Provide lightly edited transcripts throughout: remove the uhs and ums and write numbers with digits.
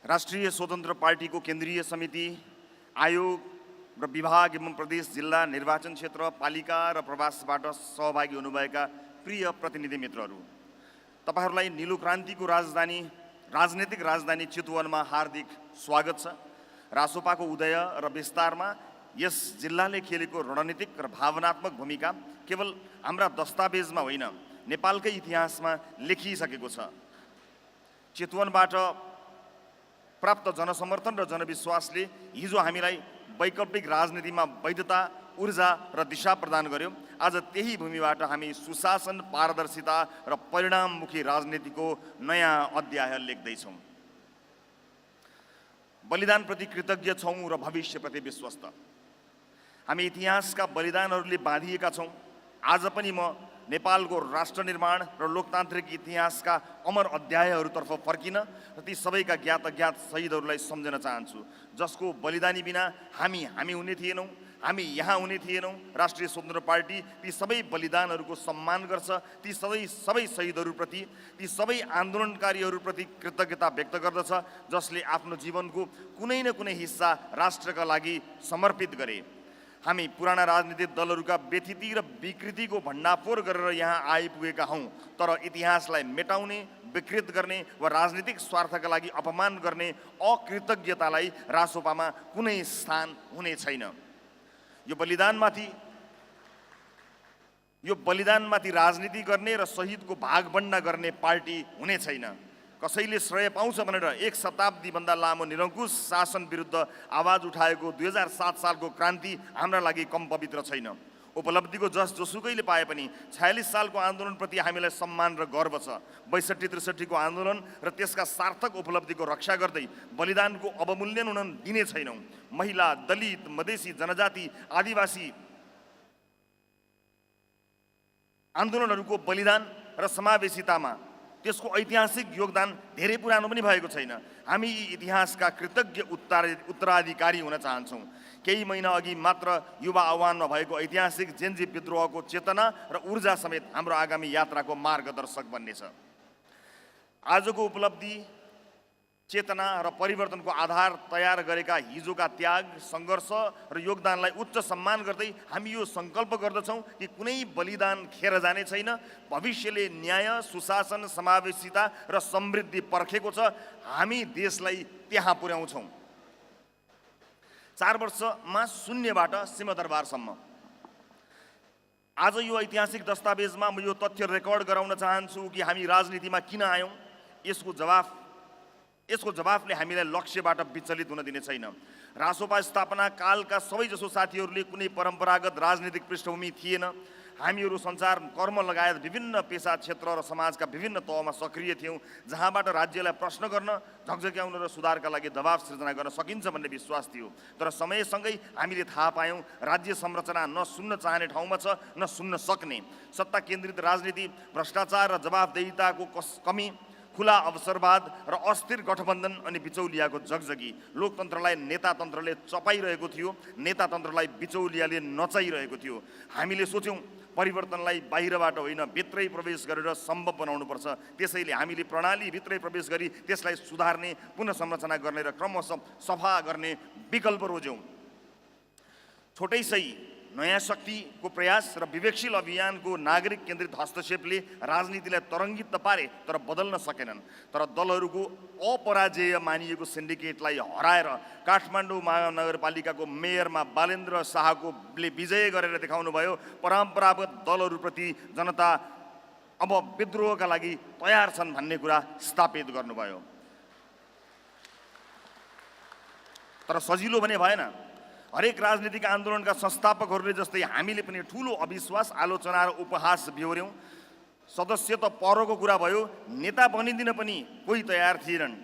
राष्ट्रिय स्वतन्त्र पार्टीको केन्द्रीय समिति, आयोग र विभाग एवं प्रदेश, जिल्ला, निर्वाचन क्षेत्र, पालिका र प्रवासबाट सहभागी हुनुभएका प्रिय प्रतिनिधि मित्रहरू, तपाईहरूलाई नीलो क्रान्तिको राजनीतिक राजधानी चितवनमा हार्दिक स्वागत छ। रासोपाको उदय र विस्तारमा यस जिल्लाले खेलेको रणनीतिक र भावनात्मक भूमिका केवल हाम्रा दस्तावेजमा होइन, नेपालकै इतिहासमा लेखिसकेको छ। चितवनबाट प्राप्त जनसमर्थन र जनविश्वासले हिजो हामीलाई वैकल्पिक राजनीतिमा वैधता, ऊर्जा र दिशा प्रदान गर्यो। आज त्यही भूमिबाट हामी सुशासन, पारदर्शिता र परिणाममुखी राजनीतिको नयाँ अध्याय लेख्दैछौँ। बलिदानप्रति कृतज्ञ छौँ र भविष्यप्रति विश्वस्त। हामी इतिहासका बलिदानहरूले बाँधिएका छौँ। आज पनि म नेपालको राष्ट्र निर्माण र लोकतान्त्रिक इतिहासका अमर अध्यायहरूतर्फ फर्किन र ती सबैका ज्ञात अज्ञात शहीदहरूलाई सम्झन चाहन्छु, जसको बलिदानी बिना हामी हुने थिएनौँ, हामी यहाँ हुने थिएनौँ। राष्ट्रिय स्वतन्त्र पार्टी ती सबै बलिदानहरूको सम्मान गर्छ, ती सबै शहीदहरूप्रति, ती सबै आन्दोलनकारीहरूप्रति कृतज्ञता व्यक्त गर्दछ, जसले आफ्नो जीवनको कुनै न कुनै हिस्सा राष्ट्रका लागि समर्पित गरे। हामी पुराना राजनीतिक दलहरूका व्यथिति र विकृतिको भण्डाफोर गरेर यहाँ आइपुगेका हौँ, तर इतिहासलाई मेटाउने, विकृत गर्ने वा राजनीतिक स्वार्थका लागि अपमान गर्ने अकृतज्ञतालाई रासोपामा कुनै स्थान हुने छैन। यो बलिदानमाथि राजनीति गर्ने र शहीदको भागभण्डा गर्ने पार्टी हुने छैन। कसैले श्रेय पाउँछ भनेर 1 शताब्दीभन्दा लामो निरङ्कुश शासन विरुद्ध आवाज उठाएको 2007 सालको क्रान्ति हाम्रा लागि कम पवित्र छैन। उपलब्धिको जसुकैले पाए पनि 46 सालको आन्दोलनप्रति हामीलाई सम्मान र गर्व छ। 62-63 को आन्दोलन र त्यसका सार्थक उपलब्धिको रक्षा गर्दै बलिदानको अवमूल्यन हुन दिने छैनौँ। महिला, दलित, मधेसी, जनजाति, आदिवासी आन्दोलनहरूको बलिदान र समावेशितामा त्यसको ऐतिहासिक योगदान धेरै पुरानो पनि भएको छैन। हामी इतिहासका कृतज्ञ उत्तराधिकारी हुन चाहन्छौँ। केही महिना अघि मात्र युवा आह्वानमा भएको ऐतिहासिक जेन्जी विद्रोहको चेतना र ऊर्जा समेत हाम्रो आगामी यात्राको मार्गदर्शक बन्नेछ। आजको उपलब्धि, चेतना र परिवर्तनको आधार तयार गरेका हिजोका त्याग, सङ्घर्ष र योगदानलाई उच्च सम्मान गर्दै हामी यो सङ्कल्प गर्दछौँ कि कुनै बलिदान खेर जाने छैन। भविष्यले न्याय, सुशासन, समावेशिता र समृद्धि पर्खेको छ। हामी देशलाई त्यहाँ पुर्याउँछौँ। 4 वर्षमा शून्यबाट सिंहदरबारसम्म। आज यो ऐतिहासिक दस्तावेजमा म यो तथ्य रेकर्ड गराउन चाहन्छु कि हामी राजनीतिमा किन आयौँ। यसको जवाफले हामीलाई लक्ष्यबाट विचलित हुन दिने छैन। रासोपा स्थापना कालका सबैजसो साथीहरूले कुनै परम्परागत राजनीतिक पृष्ठभूमि थिएन। हामीहरू सञ्चार, कर्म लगायत विभिन्न पेसा, क्षेत्र र समाजका विभिन्न तहमा सक्रिय थियौँ, जहाँबाट राज्यलाई प्रश्न गर्न, झकझक्याउन र सुधारका लागि दबाव सृजना गर्न सकिन्छ भन्ने विश्वास थियो। तर समयसँगै हामीले थाहा पायौँ राज्य संरचना न सुन्न चाहने ठाउँमा छ, न सुन्न सक्ने। सत्ता केन्द्रित राजनीति, भ्रष्टाचार र जवाफदेहिताको कमी, खुला अवसरवाद र अस्थिर गठबन्धन अनि बिचौलियाको जगजगी लोकतन्त्रलाई नेतातन्त्रले चपाइरहेको थियो, नेतातन्त्रलाई बिचौलियाले नचाइरहेको थियो। हामीले सोच्यौँ परिवर्तनलाई बाहिरबाट होइन, भित्रै प्रवेश गरेर सम्भव बनाउनुपर्छ। त्यसैले हामीले प्रणालीभित्रै प्रवेश गरी त्यसलाई सुधार्ने, पुनः संरचना गर्ने र क्रमशः सफा गर्ने विकल्प रोज्यौँ। छोटै सही नयाँ शक्तिको प्रयास र विवेकशील अभियानको नागरिक केन्द्रित हस्तक्षेपले राजनीतिलाई तरङ्गित त पारे, तर बदल्न सकेनन्। तर दलहरूको अपराजेय मानिएको सिन्डिकेटलाई हराएर काठमाडौँ महानगरपालिकाको मेयरमा बालेन्द्र शाहले विजय गरेर देखाउनु भयो। परम्परागत दलहरूप्रति जनता अब विद्रोहका लागि तयार छन् भन्ने कुरा स्थापित गर्नुभयो। तर सजिलो भने भएन। हरेक राजनीतिक आन्दोलनका संस्थापकहरूले जस्तै हामीले पनि ठुलो अविश्वास, आलोचना र उपहास बिहोर्यौँ। सदस्य त परको कुरा भयो, नेता बनिदिन पनि कोही तयार थिएनन्।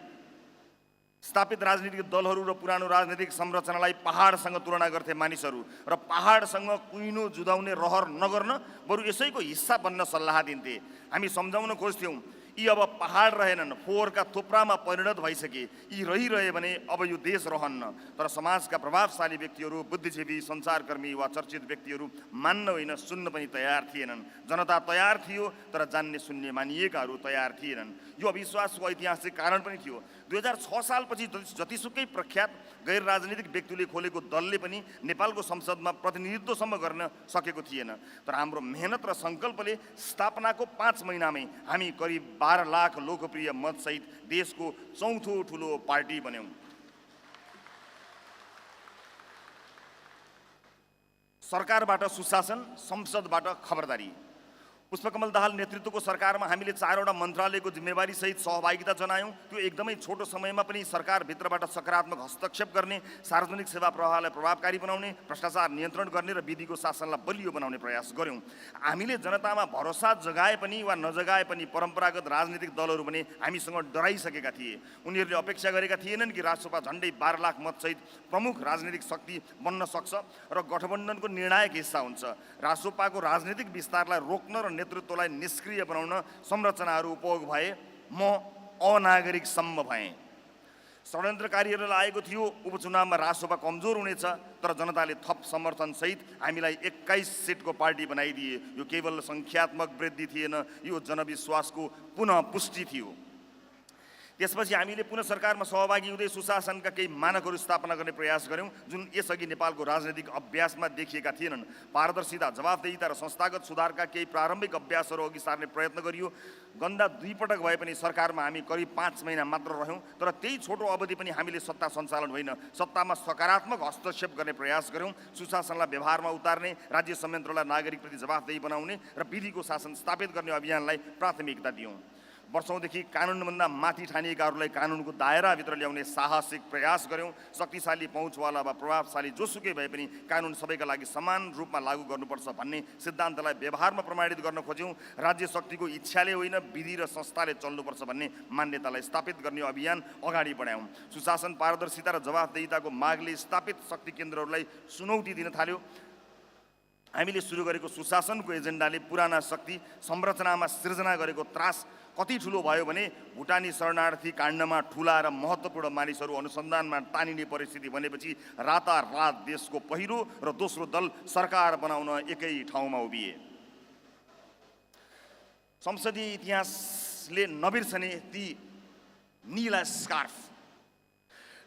स्थापित राजनीतिक दलहरू र पुरानो राजनीतिक संरचनालाई पहाडसँग तुलना गर्थे मानिसहरू, र पहाडसँग कुइनो जुधाउने रहर नगर्न, बरु यसैको हिस्सा बन्न सल्लाह दिन्थे। हामी सम्झाउन खोज्थ्यौँ यी अब पहाड रहेनन्, फोहोरका थुप्रामा परिणत भइसके। यी रहिरहे भने अब यो देश रहन्न। तर समाजका प्रभावशाली व्यक्तिहरू, बुद्धिजीवी, सञ्चारकर्मी वा चर्चित व्यक्तिहरू मान्न होइन सुन्न पनि तयार थिएनन्। जनता तयार थियो तर जान्ने सुन्ने मानिएकाहरू तयार थिएनन्। यो अविश्वासको ऐतिहासिक कारण पनि थियो। 2006 सालपछि जतिसुकै प्रख्यात गैर राजनीतिक व्यक्तिले खोलेको दलले पनि नेपालको संसदमा प्रतिनिधित्वसम्म गर्न सकेको थिएन। तर हाम्रो मेहनत र सङ्कल्पले स्थापनाको 5 महिनामै हामी करिब 12 लाख लोकप्रिय मतसहित देशको चौथो ठुलो पार्टी बन्यौँ। सरकारबाट सुशासन, संसदबाट खबरदारी। पुष्पकमल दाहाल नेतृत्वको सरकारमा हामीले 4वटा मन्त्रालयको जिम्मेवारी सहित सहभागिता जनायौँ। त्यो एकदमै छोटो समयमा पनि सरकारभित्रबाट सकारात्मक हस्तक्षेप गर्ने, सार्वजनिक सेवा प्रवाहलाई प्रभावकारी बनाउने, भ्रष्टाचार नियन्त्रण गर्ने र विधिको शासनलाई बलियो बनाउने प्रयास गऱ्यौँ। हामीले जनतामा भरोसा जगाए पनि वा नजगाए पनि परम्परागत राजनीतिक दलहरू पनि हामीसँग डराइसकेका थिए। उनीहरूले अपेक्षा गरेका थिएनन् कि राजसभा झन्डै 12 लाख मतसहित प्रमुख राजनीतिक शक्ति बन्न सक्छ र गठबन्धनको निर्णायक हिस्सा हुन्छ। राजसभाको राजनीतिक विस्तारलाई रोक्न र नेतृत्वलाई निष्क्रिय बनाउन संरचनाहरू उपयोग भए। म अनागरिकसम्म भएँ। षड्यन्त्रकारीहरूलाई लागेको थियो उपचुनावमा राजसभा कमजोर हुनेछ, तर जनताले थप समर्थनसहित हामीलाई 21 सिटको पार्टी बनाइदिए। यो केवल सङ्ख्यात्मक वृद्धि थिएन, यो जनविश्वासको पुनः पुष्टि थियो। त्यसपछि हामीले पुनः सरकारमा सहभागी हुँदै सुशासनका केही मानकहरू स्थापना गर्ने प्रयास गऱ्यौँ, जुन यसअघि नेपालको राजनीतिक अभ्यासमा देखिएका थिएनन्। पारदर्शिता, जवाफदेहिता र संस्थागत सुधारका केही प्रारम्भिक अभ्यासहरू अघि सार्ने प्रयत्न गरियो। गन्दा 2 पटक भए पनि सरकारमा हामी करिब 5 महिना मात्र रह्यौँ, तर त्यही छोटो अवधि पनि हामीले सत्ता सञ्चालन होइन, सत्तामा सकारात्मक हस्तक्षेप गर्ने प्रयास गऱ्यौँ। सुशासनलाई व्यवहारमा उतार्ने, राज्य संयन्त्रलाई नागरिकप्रति जवाफदेही बनाउने र विधिको शासन स्थापित गर्ने अभियानलाई प्राथमिकता दियौँ। वर्षौँदेखि कानुनभन्दा माथि ठानिएकाहरूलाई कानुनको दायराभित्र ल्याउने साहसिक प्रयास गऱ्यौँ। शक्तिशाली, पहुँचवाला वा प्रभावशाली जोसुकै भए पनि कानुन सबैका लागि समान रूपमा लागू गर्नुपर्छ भन्ने सिद्धान्तलाई व्यवहारमा प्रमाणित गर्न खोज्यौँ। राज्य शक्तिको इच्छाले होइन, विधि र संस्थाले चल्नुपर्छ भन्ने मान्यतालाई स्थापित गर्ने अभियान अगाडि बढायौँ। सुशासन, पारदर्शिता र जवाफदेहिताको मागले स्थापित शक्ति केन्द्रहरूलाई चुनौती दिन थाल्यो। हामीले सुरु गरेको सुशासनको एजेन्डाले पुराना शक्ति संरचनामा सिर्जना गरेको त्रास कति ठुलो भयो भने भुटानी शरणार्थी काण्डमा ठुला र महत्त्वपूर्ण मानिसहरू अनुसन्धानमा तानिने परिस्थिति बनेपछि रातारात देशको पहिलो र दोस्रो दल सरकार बनाउन एकै ठाउँमा उभिए। संसदीय इतिहासले नबिर्सने ती नीला स्कार्फ।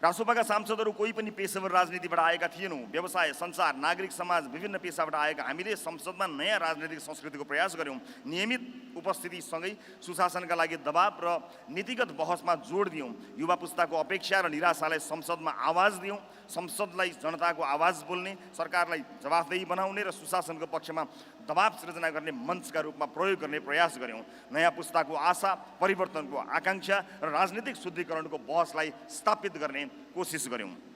राजसभाका सांसदहरू कोही पनि पेशेवर राजनीतिबाट आएका थिएनौँ। व्यवसाय, सञ्चार, नागरिक समाज, विभिन्न पेसाबाट आएका हामीले संसदमा नयाँ राजनीतिक संस्कृतिको प्रयास गऱ्यौँ। नियमित उपस्थितिसँगै सुशासनका लागि दबाव र नीतिगत बहसमा जोड दियौँ। युवा पुस्ताको अपेक्षा र निराशालाई संसदमा आवाज दियौँ। संसदलाई जनताको आवाज बोल्ने, सरकारलाई जवाफदेही बनाउने र सुशासनको पक्षमा दबाव सृजना गर्ने मञ्चका रूपमा प्रयोग गर्ने प्रयास गऱ्यौँ। नयाँ पुस्ताको आशा, परिवर्तनको आकाङ्क्षा र राजनीतिक शुद्धिकरणको बहसलाई स्थापित गर्ने कोसिस गऱ्यौँ।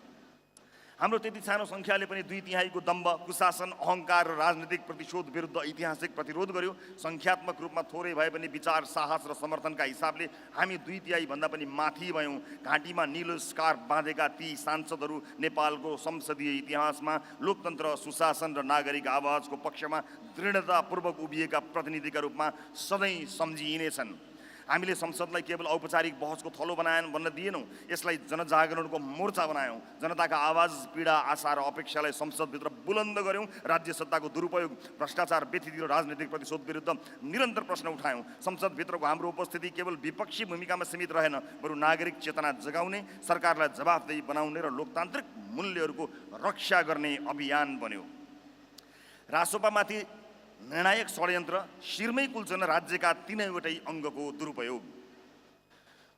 हाम्रो त्यति सानो सङ्ख्याले पनि 2/3को दम्भ, कुशासन, अहङ्कार र राजनीतिक प्रतिशोध विरुद्ध ऐतिहासिक प्रतिरोध गर्यो। सङ्ख्यात्मक रूपमा थोरै भए पनि विचार, साहस र समर्थनका हिसाबले हामी 2/3 भन्दा पनि माथि भयौँ। घाँटीमा निलो स्कार्फ बाँधेका ती सांसदहरू नेपालको संसदीय इतिहासमा लोकतन्त्र, सुशासन र नागरिक आवाजको पक्षमा दृढतापूर्वक उभिएका प्रतिनिधिका रूपमा सधैँ सम्झिइनेछन्। हामीले संसदलाई केवल औपचारिक बहसको थलो बन्न दिएनौँ, यसलाई जनजागरणको मोर्चा बनायौँ। जनताका आवाज, पीडा, आशा र अपेक्षालाई संसदभित्र बुलन्द गऱ्यौँ। राज्य सत्ताको दुरुपयोग, भ्रष्टाचार, व्यतिथि र राजनीतिक प्रतिशोध विरुद्ध निरन्तर प्रश्न उठायौँ। संसदभित्रको हाम्रो उपस्थिति केवल विपक्षी भूमिकामा सीमित रहेन, बरु नागरिक चेतना जगाउने, सरकारलाई जवाफदेही बनाउने र लोकतान्त्रिक मूल्यहरूको रक्षा गर्ने अभियान बन्यो। राजसभामाथि निर्णायक षड्यन्त्र, शिरमै कुल्चन राज्यका 3वटै अङ्गको दुरुपयोग।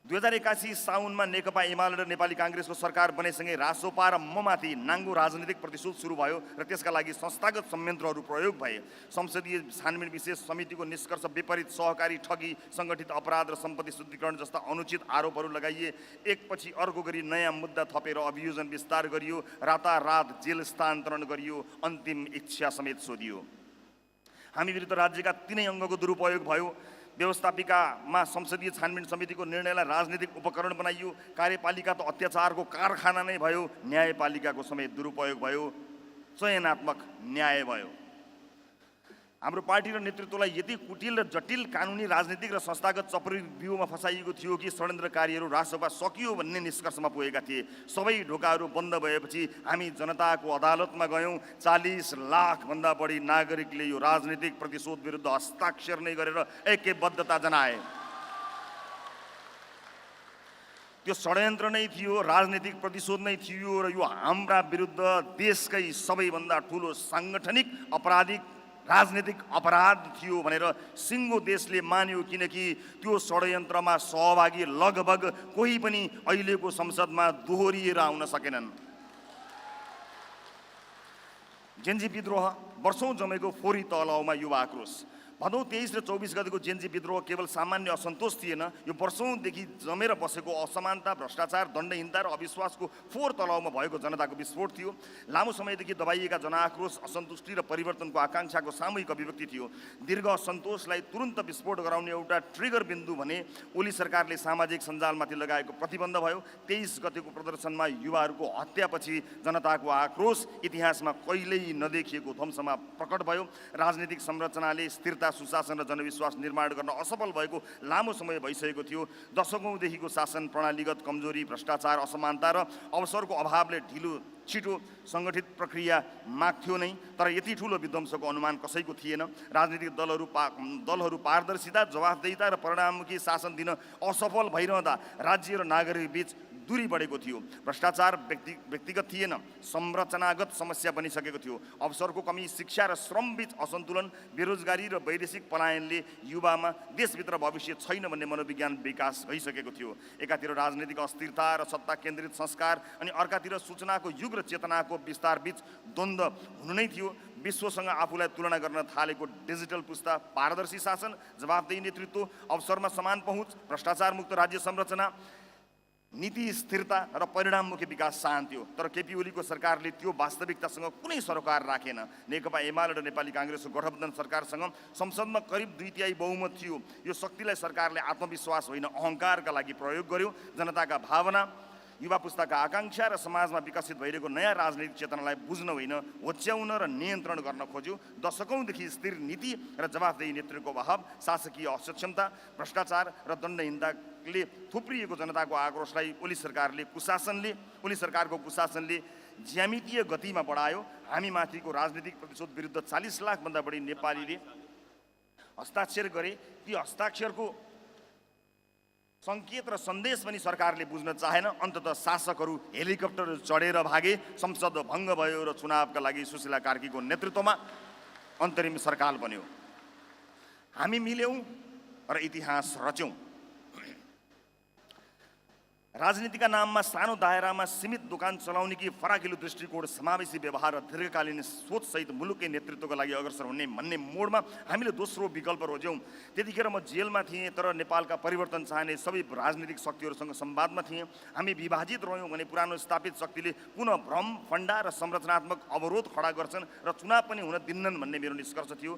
2081 साउनमा नेकपा एमाले र नेपाली काङ्ग्रेसको सरकार बनेसँगै रासोपा र ममाथि नाङ्गो राजनीतिक प्रतिशोध सुरु भयो र त्यसका लागि संस्थागत संयन्त्रहरू प्रयोग भए। संसदीय छानबिन विशेष समितिको निष्कर्ष विपरीत, सहकारी ठगी, सङ्गठित अपराध र सम्पत्ति शुद्धिकरण जस्ता अनुचित आरोपहरू लगाइए। एकपछि अर्को गरी नयाँ मुद्दा थपेर अभियोजन विस्तार गरियो। रातारात जेल स्थानान्तरण गरियो। अन्तिम इच्छा समेत सोधियो। हामी विरुद्ध राज्यका 3 अङ्गको दुरुपयोग भयो। व्यवस्थापिकामा संसदीय छानबिन समितिको निर्णयलाई राजनीतिक उपकरण बनाइयो। कार्यपालिका त अत्याचारको कारखाना नै भयो। न्यायपालिकाको समेत दुरुपयोग भयो। चयनात्मक न्याय भयो। हाम्रो पार्टी र नेतृत्वलाई यति कुटिल र जटिल कानुनी राजनीतिक र संस्थागत चक्रव्यूहमा फसाइएको थियो कि षड्यन्त्रकारीहरू राजसभा सकियो भन्ने निष्कर्षमा पुगेका थिए। सबै ढोकाहरू बन्द भएपछि हामी जनताको अदालतमा गयौँ। 40 लाखभन्दा बढी नागरिकले यो राजनीतिक प्रतिशोध विरुद्ध हस्ताक्षर नै गरेर ऐक्यबद्धता जनाए। त्यो षड्यन्त्र नै थियो, राजनीतिक प्रतिशोध नै थियो र यो हाम्रा विरुद्ध देशकै सबैभन्दा ठुलो साङ्गठनिक आपराधिक राजनीतिक अपराध थियो भनेर सिङ्गो देशले मान्यो, किनकि त्यो षड्यन्त्रमा सहभागी लगभग कोही पनि अहिलेको संसदमा दोहोरिएर आउन सकेनन्। जेन्जी विद्रोह, वर्षौं जमेको फोहोरी तलाउमा युवा आक्रोश। भदौ 23 र 24 गतेको जेन्जी विद्रोह केवल सामान्य असन्तोष थिएन, यो वर्षौंदेखि जमेर बसेको असमानता, भ्रष्टाचार, दण्डहीनता र अविश्वासको फोहोर तलाउमा भएको जनताको विस्फोट थियो। लामो समयदेखि दबाइएका जनआक्रोश, असन्तुष्टि र परिवर्तनको आकाङ्क्षाको सामूहिक अभिव्यक्ति थियो। दीर्घ असन्तोषलाई तुरुन्त विस्फोट गराउने एउटा ट्रिगर बिन्दु भने ओली सरकारले सामाजिक सञ्जालमाथि लगाएको प्रतिबन्ध भयो। 23 गतेको प्रदर्शनमा युवाहरूको हत्यापछि जनताको आक्रोश इतिहासमा कहिल्यै नदेखिएको ध्वंसमा प्रकट भयो। राजनीतिक संरचनाले स्थिरता, सुशासन र जनविश्वास निर्माण गर्न असफल भएको लामो समय भइसकेको थियो। दशकौंदेखिको शासन प्रणालीगत कमजोरी, भ्रष्टाचार, असमानता र अवसरको अभावले ढिलो छिटो सङ्गठित प्रक्रिया माग्थ्यो नै, तर यति ठुलो विध्वंसको अनुमान कसैको थिएन। राजनीतिक दलहरू पारदर्शिता, जवाफदेहिता र परिणाममुखी शासन दिन असफल भइरहँदा राज्य र नागरिक बीच दूरी बढेको थियो। भ्रष्टाचार व्यक्तिगत थिएन, संरचनागत समस्या बनिसकेको थियो। अवसरको कमी, शिक्षा र श्रमबीच असन्तुलन, बेरोजगारी र वैदेशिक पलायनले युवामा देशभित्र भविष्य छैन भन्ने मनोविज्ञान विकास भइसकेको थियो। एकातिर राजनीतिक अस्थिरता र सत्ता केन्द्रित संस्कार अनि अर्कातिर सूचनाको युग र चेतनाको विस्तारबीच द्वन्द्व हुनु नै थियो। विश्वसँग आफूलाई तुलना गर्न थालेको डिजिटल पुस्ता, पारदर्शी शासन, जवाफदेही नेतृत्व, अवसरमा समान पहुँच, भ्रष्टाचार मुक्त राज्य संरचना, नीति स्थिरता र परिणाममुखी विकास चाहन्थ्यो। तर केपी ओलीको सरकारले त्यो वास्तविकतासँग कुनै सरोकार राखेन। नेकपा एमाले र नेपाली काङ्ग्रेसको गठबन्धन सरकारसँग संसदमा करिब 2/3 बहुमत थियो। यो शक्तिलाई सरकारले आत्मविश्वास होइन, अहङ्कारका लागि प्रयोग गर्यो। जनताका भावना, युवा पुस्ताका आकाङ्क्षा र समाजमा विकसित भइरहेको नयाँ राजनीतिक चेतनालाई बुझ्न होइन, होच्याउन र नियन्त्रण गर्न खोज्यो। दशकौंदेखि स्थिर नीति र जवाफदेही नेतृत्वको अभाव, शासकीय असक्षमता, भ्रष्टाचार र दण्डहीनताले थुप्रिएको जनताको आक्रोशलाई ओली सरकारको कुशासनले ज्यामितीय गतिमा बढायो। हामी माथिको राजनीतिक प्रतिशोध विरुद्ध 40 लाखभन्दा बढी नेपालीले हस्ताक्षर गरे। ती हस्ताक्षरको सङ्केत र सन्देश पनि सरकारले बुझ्न चाहेन। अन्ततः शासकहरू हेलिकप्टर चढेर भागे। संसद भङ्ग भयो र चुनावका लागि सुशीला कार्कीको नेतृत्वमा अन्तरिम सरकार बन्यो। हामी मिल्यौँ र इतिहास रच्यौँ। राजनीतिका नाममा सानो दायरामा सीमित दोकान चलाउने कि फराकिलो दृष्टिकोण, समावेशी व्यवहार र दीर्घकालीन सोचसहित मुलुककै नेतृत्वको लागि अग्रसर हुने भन्ने मोडमा हामीले दोस्रो विकल्प रोज्यौँ। त्यतिखेर म जेलमा थिएँ, तर नेपालका परिवर्तन चाहने सबै राजनीतिक शक्तिहरूसँग संवादमा थिएँ। हामी विभाजित रह्यौँ भने पुरानो स्थापित शक्तिले पुनः भ्रम, फन्डा र संरचनात्मक अवरोध खडा गर्छन् र चुनाव पनि हुन दिन्नन् भन्ने मेरो निष्कर्ष थियो।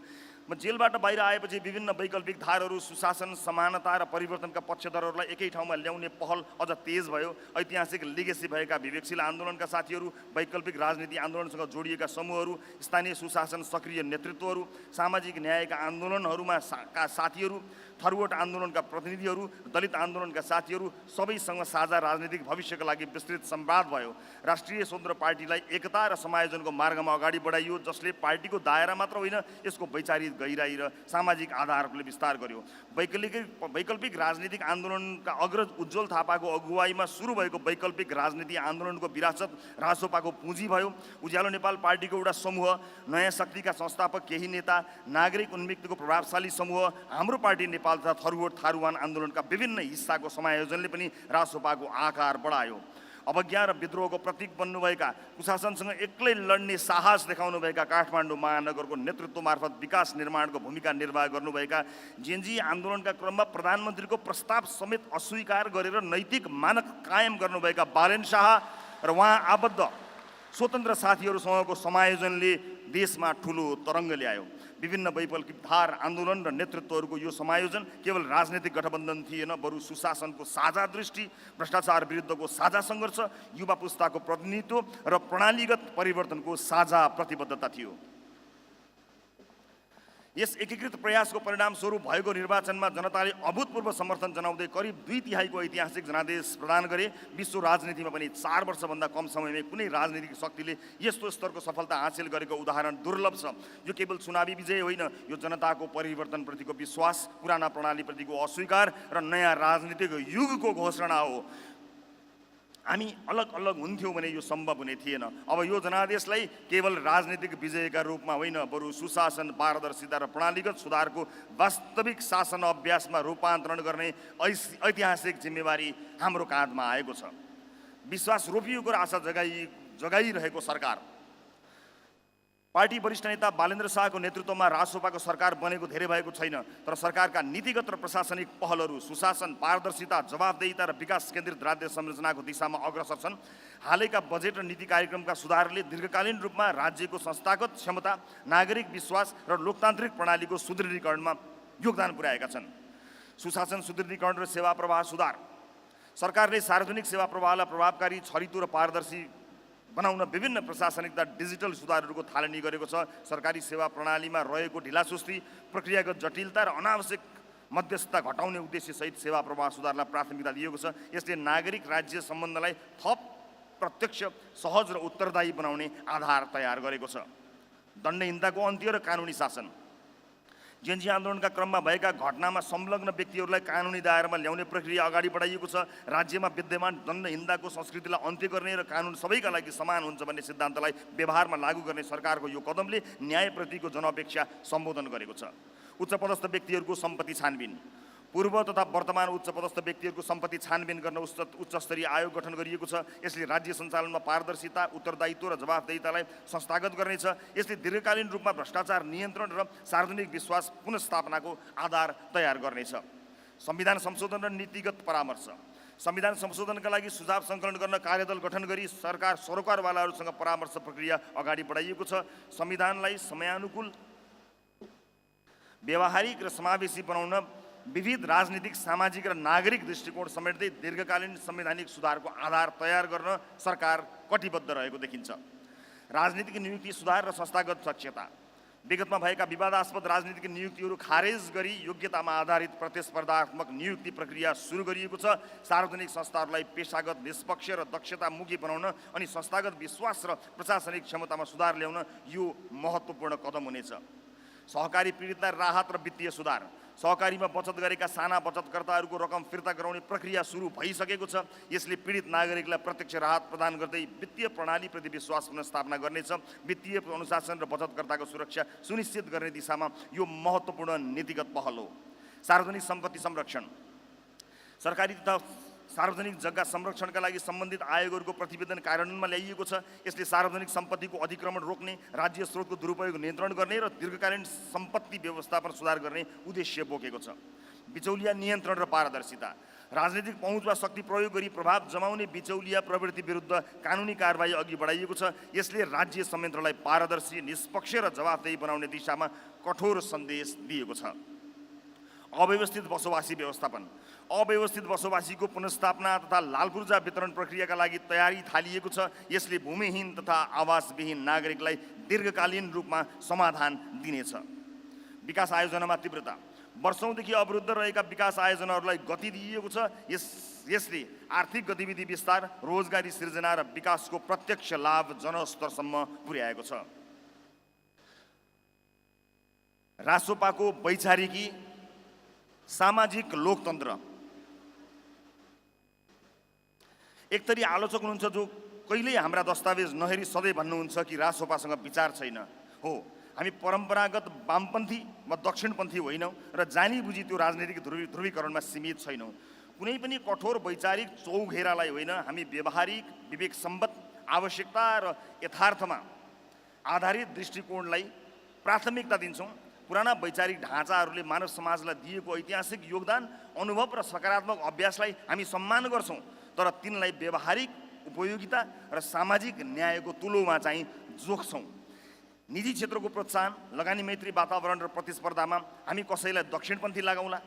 म जेलबाट बाहिर आएपछि विभिन्न वैकल्पिक धारहरू, सुशासन, समानता र परिवर्तनका पक्षधरहरूलाई एकै ठाउँमा ल्याउने पहल अझ तेज भयो। ऐतिहासिक लिगेसी भएका विवेकशील आन्दोलनका साथीहरू, वैकल्पिक राजनीति आन्दोलनसँग जोडिएका समूहहरू, स्थानीय सुशासन सक्रिय नेतृत्वहरू, सामाजिक न्यायका आन्दोलनहरूमा साथीहरू, थरुवट आन्दोलनका प्रतिनिधिहरू, दलित आन्दोलनका साथीहरू, सबैसँग साझा राजनीतिक भविष्यका लागि विस्तृत संवाद भयो। राष्ट्रिय स्वतन्त्र पार्टीलाई एकता र समायोजनको मार्गमा अगाडि बढाइयो, जसले पार्टीको दायरा मात्र होइन, यसको वैचारिक गहिराई र सामाजिक आधारहरूले विस्तार गर्यो। वैकल्पिक राजनीतिक आन्दोलनका अग्रज उज्जवल थापाको अगुवाईमा सुरु भएको वैकल्पिक राजनीति आन्दोलनको विरासत राजसपाको पुँजी भयो। उज्यालो नेपाल पार्टीको एउटा समूह, नयाँ शक्तिका संस्थापक केही नेता, नागरिक उन्मुक्तिको प्रभावशाली समूह, हाम्रो पार्टी नेपाल तथा थरुवट थारुवान आन्दोलनका विभिन्न हिस्साको समायोजनले पनि राजसपाको आकार बढायो। अवज्ञा र विद्रोहको प्रतीक बन्नुभएका, कुशासनसँग एक्लै लड्ने साहस देखाउनुभएका, काठमाडौँ महानगरको नेतृत्व मार्फत विकास निर्माणको भूमिका निर्वाह गर्नुभएका, जेन्जी आन्दोलनका क्रममा प्रधानमन्त्रीको प्रस्ताव समेत अस्वीकार गरेर नैतिक मानक कायम गर्नुभएका बालेन शाह र उहाँ आबद्ध स्वतन्त्र साथीहरूसँगको समायोजनले देशमा ठुलो तरङ्ग ल्यायो। विभिन्न वैकल्पिक धार, आन्दोलन र नेतृत्वहरूको यो समायोजन केवल राजनीतिक गठबन्धन थिएन, बरु सुशासनको साझा दृष्टि, भ्रष्टाचार विरुद्धको साझा सङ्घर्ष, युवा पुस्ताको प्रतिनिधित्व र प्रणालीगत परिवर्तनको साझा प्रतिबद्धता थियो। यस एकीकृत प्रयासको परिणामस्वरूप भएको निर्वाचनमा जनताले अभूतपूर्व समर्थन जनाउँदै करिब 2/3 ऐतिहासिक जनादेश प्रदान गरे। विश्व राजनीतिमा पनि 4 वर्षभन्दा कम समयमै कुनै राजनीतिक शक्तिले यस्तो स्तरको सफलता हासिल गरेको उदाहरण दुर्लभ छ। यो केवल चुनावी विजय होइन, यो जनताको परिवर्तनप्रतिको विश्वास, पुराना प्रणालीप्रतिको अस्वीकार र नयाँ राजनीतिक युगको घोषणा हो। हामी अलग अलग हुन्थ्यौँ भने यो सम्भव हुने थिएन। अब यो जनादेशलाई केवल राजनीतिक विजयका रूपमा होइन, बरु सुशासन, पारदर्शिता र प्रणालीगत सुधारको वास्तविक शासन अभ्यासमा रूपान्तरण गर्ने ऐतिहासिक जिम्मेवारी हाम्रो काँधमा आएको छ। विश्वास रोपिएको र आशा जगाइरहेको सरकार, पार्टी वरिष्ठ नेता बालेन्द्र शाहको नेतृत्वमा रासोपाको सरकार बनेको धेरै भएको छैन, तर सरकारका नीतिगत र प्रशासनिक पहलहरू सुशासन, पारदर्शिता, जवाफदेहिता र विकास केन्द्रित राज्य संरचनाको दिशामा अग्रसर छन्। हालैका बजेट र नीति कार्यक्रमका सुधारले दीर्घकालीन रूपमा राज्यको संस्थागत क्षमता, नागरिक विश्वास र लोकतान्त्रिक प्रणालीको सुदृढीकरणमा योगदान पुर्याएका छन्। सुशासन सुदृढीकरण र सेवा प्रवाह सुधार, सरकारले सार्वजनिक सेवा प्रवाहलाई प्रभावकारी, छरितो र पारदर्शी बनाउन विभिन्न प्रशासनिक तथा डिजिटल सुधारहरूको थालनी गरेको छ। सरकारी सेवा प्रणालीमा रहेको ढिलासुस्ती, प्रक्रियागत जटिलता र अनावश्यक मध्यस्थता घटाउने उद्देश्यसहित सेवा प्रवाह सुधारलाई प्राथमिकता दिएको छ। यसले नागरिक राज्य सम्बन्धलाई थप प्रत्यक्ष, सहज र उत्तरदायी बनाउने आधार तयार गरेको छ। दण्डहीनताको अन्त्य र कानुनी शासन, जेएनजी आन्दोलनका क्रममा भएका घटनामा संलग्न व्यक्तिहरूलाई कानुनी दायरामा ल्याउने प्रक्रिया अगाडि बढाइएको छ। राज्यमा विद्यमान दण्डहीनताको संस्कृतिलाई अन्त्य गर्ने र कानुन सबैका लागि समान हुन्छ भन्ने सिद्धान्तलाई व्यवहारमा लागू गर्ने सरकारको यो कदमले न्यायप्रतिको जनअपेक्षा सम्बोधन गरेको छ। उच्चपदस्थ व्यक्तिहरूको सम्पत्ति छानबिन, पूर्व तथा वर्तमान उच्चपदस्थ व्यक्तिहरूको सम्पत्ति छानबिन गर्न उच्चस्तरीय आयोग गठन गरिएको छ। यसले राज्य सञ्चालनमा पारदर्शिता, उत्तरदायित्व र जवाफदेहितालाई संस्थागत गर्नेछ। यसले दीर्घकालीन रूपमा भ्रष्टाचार नियन्त्रण र सार्वजनिक विश्वास पुनर्स्थापनाको आधार तयार गर्नेछ। संविधान संशोधन र नीतिगत परामर्श, संविधान संशोधनका लागि सुझाव सङ्कलन गर्न कार्यदल गठन गरी सरोकारवालाहरूसँग परामर्श प्रक्रिया अगाडि बढाइएको छ। संविधानलाई समयानुकूल, व्यावहारिक र समावेशी बनाउन विविध राजनीतिक, सामाजिक र नागरिक दृष्टिकोण समेट्दै दीर्घकालीन संवैधानिक सुधारको आधार तयार गर्न सरकार कटिबद्ध रहेको देखिन्छ। राजनीतिक नियुक्ति सुधार र संस्थागत दक्षता, विगतमा भएका विवादास्पद राजनीतिक नियुक्तिहरू खारेज गरी योग्यतामा आधारित प्रतिस्पर्धात्मक नियुक्ति प्रक्रिया सुरु गरिएको छ। सार्वजनिक संस्थाहरूलाई पेशागत, निष्पक्ष र दक्षतामुखी बनाउन अनि संस्थागत विश्वास र प्रशासनिक क्षमतामा सुधार ल्याउन यो महत्त्वपूर्ण कदम हुनेछ। सहकारी पीडितलाई राहत र वित्तीय सुधार, सहकारीमा बचत गरेका साना बचतकर्ताहरूको रकम फिर्ता गराउने प्रक्रिया सुरु भइसकेको छ। यसले पीडित नागरिकलाई प्रत्यक्ष राहत प्रदान गर्दै वित्तीय प्रणालीप्रति विश्वास पुनर्स्थापना गर्नेछ। वित्तीय अनुशासन र बचतकर्ताको सुरक्षा सुनिश्चित गर्ने दिशामा यो महत्त्वपूर्ण नीतिगत पहल हो। सार्वजनिक सम्पत्ति संरक्षण, सरकारी तथा सार्वजनिक जग्गा संरक्षणका लागि सम्बन्धित आयोगहरूको प्रतिवेदन कार्यान्वयनमा ल्याइएको छ। यसले सार्वजनिक सम्पत्तिको अतिक्रमण रोक्ने, राज्य स्रोतको दुरुपयोग नियन्त्रण गर्ने र दीर्घकालीन सम्पत्ति व्यवस्थापन सुधार गर्ने उद्देश्य बोकेको छ। बिचौलिया नियन्त्रण र पारदर्शिता, राजनीतिक पहुँच वा शक्ति प्रयोग गरी प्रभाव जमाउने बिचौलिया प्रवृत्ति विरुद्ध कानुनी कारबाही अघि बढाइएको छ। यसले राज्य संयन्त्रलाई पारदर्शी, निष्पक्ष र जवाफदेही बनाउने दिशामा कठोर सन्देश दिएको छ। अव्यवस्थित बसोबासी व्यवस्थापन, अव्यवस्थित बसोबासीको पुनर्स्थापना तथा लालपुर्जा वितरण प्रक्रियाका लागि तयारी थालिएको छ। यसले भूमिहीन तथा आवासविहीन नागरिकलाई दीर्घकालीन रूपमा समाधान दिनेछ। विकास आयोजनामा तीव्रता, वर्षौँदेखि अवरुद्ध रहेका विकास आयोजनाहरूलाई गति दिइएको छ। यसले आर्थिक गतिविधि विस्तार, रोजगारी सृजना र विकासको प्रत्यक्ष लाभ जनस्तरसम्म पुर्याएको छ। रासोपाको वैचारिकी सामाजिक लोकतन्त्र, एकतरी आलोचक हुनुहुन्छ जो कहिल्यै हाम्रा दस्तावेज नहेरी सधैँ भन्नुहुन्छ कि रासोपासँग विचार छैन। हो, हामी परम्परागत वामपन्थी वा दक्षिणपन्थी होइनौँ र जानी बुझी त्यो राजनीतिक ध्रुवीकरणमा सीमित छैनौँ। कुनै पनि कठोर वैचारिक चौघेरालाई होइन, हामी व्यवहारिक, विवेक सम्बद्ध, आवश्यकता र यथार्थमा आधारित दृष्टिकोणलाई प्राथमिकता दिन्छौँ। पुराना वैचारिक ढाँचाहरूले मानव समाजलाई दिएको ऐतिहासिक योगदान, अनुभव र सकारात्मक अभ्यासलाई हामी सम्मान गर्छौँ, तर तिनलाई व्यवहारिक उपयोगिता र सामाजिक न्यायको तुलोमा चाहिँ जोख्छौँ। निजी क्षेत्रको प्रोत्साहन, लगानी मैत्री वातावरण र प्रतिस्पर्धामा हामी कसैलाई दक्षिणपन्थी लगाउँला?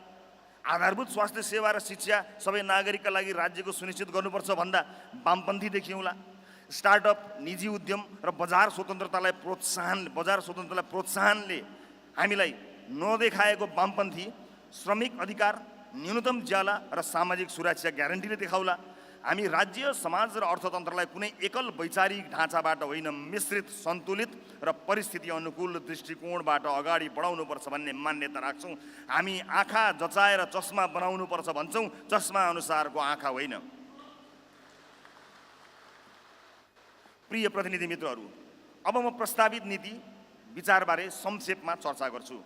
आधारभूत स्वास्थ्य सेवा र शिक्षा सबै नागरिकका लागि राज्यको सुनिश्चित गर्नुपर्छ भन्दा वामपन्थी देखिउँला? स्टार्टअप, निजी उद्यम र बजार स्वतन्त्रतालाई प्रोत्साहनले हामीलाई नदेखाएको वामपन्थी श्रमिक अधिकार, न्यूनतम ज्याला र सामाजिक सुरक्षा ग्यारेन्टीले देखाउला। हामी राज्य, समाज र अर्थतन्त्रलाई कुनै एकल वैचारिक ढाँचाबाट होइन, मिश्रित, सन्तुलित र परिस्थिति अनुकूल दृष्टिकोणबाट अगाडि बढाउनुपर्छ भन्ने मान्यता राख्छौँ। हामी आँखा जचाएर चस्मा बनाउनुपर्छ भन्छौँ, चस्मा अनुसारको आँखा होइन। प्रिय प्रतिनिधि मित्रहरू, अब म प्रस्तावित नीति विचारबारे संक्षेपमा चर्चा गर्छु।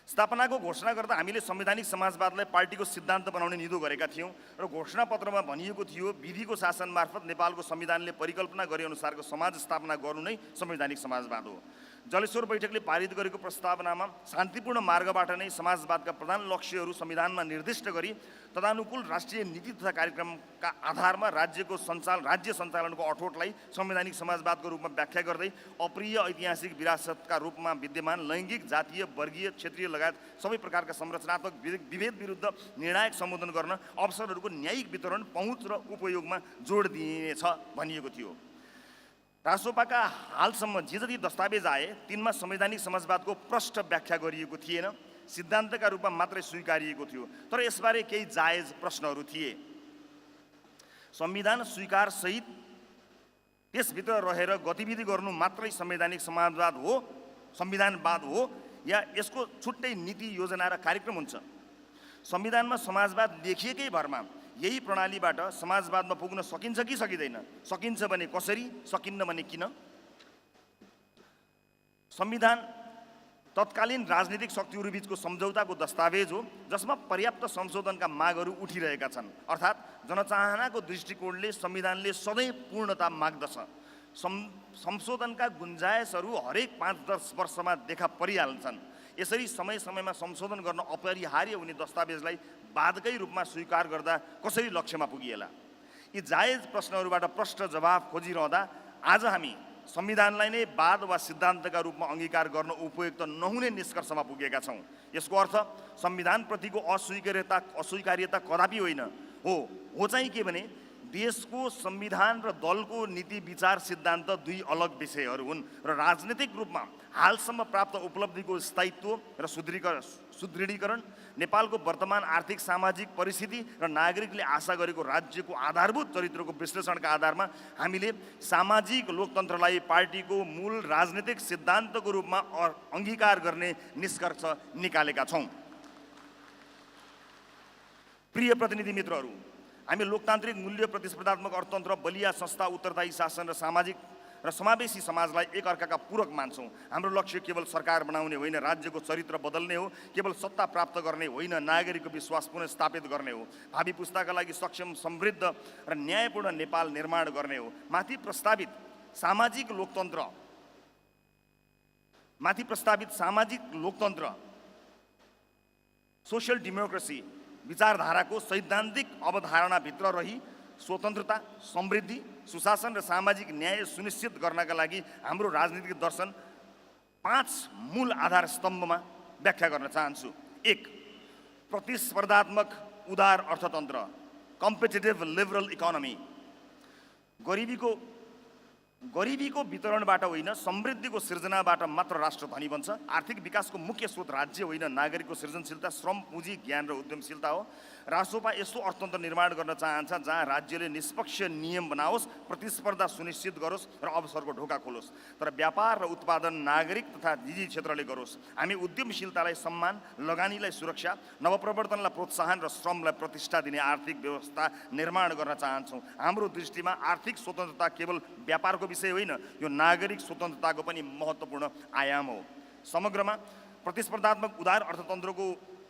स्थापनाको घोषणा गर्दा हामीले संवैधानिक समाजवादलाई पार्टीको सिद्धान्त बनाउने निधो गरेका थियौँ र घोषणापत्रमा भनिएको थियो विधिको शासन मार्फत नेपालको संविधानले परिकल्पना गरे अनुसारको समाज स्थापना गर्नु नै संवैधानिक समाजवाद हो। जलेश्वर बैठकले पारित गरेको प्रस्तावनामा शान्तिपूर्ण मार्गबाट नै समाजवादका प्रधान लक्ष्यहरू संविधानमा निर्दिष्ट गरी तदानुकूल राष्ट्रिय नीति तथा कार्यक्रमका आधारमा राज्य सञ्चालनको अठोटलाई संवैधानिक समाजवादको रूपमा व्याख्या गर्दै अप्रिय ऐतिहासिक विरासतका रूपमा विद्यमान लैङ्गिक, जातीय, वर्गीय, क्षेत्रीय लगायत सबै प्रकारका संरचनात्मक विभेद विरुद्ध निर्णायक सम्बोधन गर्न अवसरहरूको न्यायिक वितरण, पहुँच र उपयोगमा जोड दिइनेछ भनिएको थियो। रासोपाका हालसम्म जे जति दस्तावेज आए तिनमा संवैधानिक समाजवादको प्रष्ट व्याख्या गरिएको थिएन, सिद्धान्तका रूपमा मात्रै स्वीकारिएको थियो। तर यसबारे केही जायज प्रश्नहरू थिए। संविधान स्वीकार सहित त्यसभित्र रहेर गतिविधि गर्नु मात्रै संवैधानिक समाजवाद हो, संविधानवाद हो, या यसको छुट्टै नीति, योजना र कार्यक्रम हुन्छ? संविधानमा समाजवाद लेखिएकै भरमा यही प्रणालीबाट समाजवादमा पुग्न सकिन्छ कि सकिँदैन? सकिन्छ भने कसरी, सकिन्न भने किन? संविधान तत्कालीन राजनीतिक शक्तिहरू बीचको सम्झौताको दस्तावेज हो जसमा पर्याप्त संशोधनका मागहरू उठिरहेका छन्। अर्थात् जनचाहनाको दृष्टिकोणले संविधानले सधैँ पूर्णता माग्दछ। संशोधनका गुन्जायसहरू हरेक 5-10 वर्षमा देखा परिहाल्छन्। यसरी समय समयमा संशोधन गर्न अपरिहार्य हुने दस्तावेजलाई वादकै रूपमा स्वीकार गर्दा कसरी लक्ष्यमा पुगिएला? यी जायज प्रश्नहरूबाट प्रष्ट जवाफ खोजिरहँदा आज हामी संविधानलाई नै वाद वा सिद्धान्तका रूपमा अङ्गीकार गर्न उपयुक्त नहुने निष्कर्षमा पुगेका छौँ। यसको अर्थ संविधानप्रतिको अस्वीकार्यता कदापि होइन। हो चाहिँ के भने देशको संविधान र दलको नीति विचार सिद्धान्त दुई अलग विषयहरू हुन् र राजनीतिक रूपमा हालसम्म प्राप्त उपलब्धिको स्थायित्व र सुदृढीकरण, नेपालको वर्तमान आर्थिक सामाजिक परिस्थिति र नागरिकले आशा गरेको राज्यको आधारभूत चरित्रको विश्लेषणका आधारमा हामीले सामाजिक लोकतन्त्रलाई पार्टीको मूल राजनीतिक सिद्धान्तको रूपमा अङ्गीकार गर्ने निष्कर्ष निकालेका छौँ। प्रिय प्रतिनिधि मित्रहरू, हामी लोकतान्त्रिक मूल्य, प्रतिस्पर्धात्मक अर्थतन्त्र, बलिया संस्था, उत्तरदायी शासन र सामाजिक र समावेशी समाजलाई एकअर्काका पूरक मान्छौँ। हाम्रो लक्ष्य केवल सरकार बनाउने होइन, राज्यको चरित्र बदल्ने हो। केवल सत्ता प्राप्त गर्ने होइन, नागरिकको विश्वास पुनर्स्थापित गर्ने हो। भावी पुस्ताका लागि सक्षम, समृद्ध र न्यायपूर्ण नेपाल निर्माण गर्ने हो। माथि प्रस्तावित सामाजिक लोकतन्त्र सोशल डेमोक्रेसी विचारधाराको सैद्धान्तिक अवधारणाभित्र रही स्वतन्त्रता, समृद्धि, सुशासन र सामाजिक न्याय सुनिश्चित गर्नका लागि हाम्रो राजनीतिक दर्शन 5 मूल आधार स्तम्भमा व्याख्या गर्न चाहन्छु। 1. प्रतिस्पर्धात्मक उदार अर्थतन्त्र, कम्पिटिटिभ लिबरल इकोनोमी। गरिबीको वितरणबाट होइन, समृद्धिको सिर्जनाबाट मात्र राष्ट्र धनी बन्छ। आर्थिक विकासको मुख्य स्रोत राज्य होइन, नागरिकको सृजनशीलता, श्रम, पुँजी, ज्ञान र उद्यमशीलता हो। रासोपा यस्तो अर्थतन्त्र निर्माण गर्न चाहन्छ जहाँ राज्यले निष्पक्ष नियम बनाओस्, प्रतिस्पर्धा सुनिश्चित गरोस् र अवसरको ढोका खोलोस्, तर व्यापार र उत्पादन नागरिक तथा निजी क्षेत्रले गरोस्। हामी उद्यमशीलतालाई सम्मान, लगानीलाई सुरक्षा, नवप्रवर्तनलाई प्रोत्साहन र श्रमलाई प्रतिष्ठा दिने आर्थिक व्यवस्था निर्माण गर्न चाहन्छौँ। हाम्रो दृष्टिमा आर्थिक स्वतन्त्रता केवल व्यापारको विषय होइन, यो नागरिक स्वतन्त्रताको पनि महत्त्वपूर्ण आयाम हो। समग्रमा प्रतिस्पर्धात्मक उदार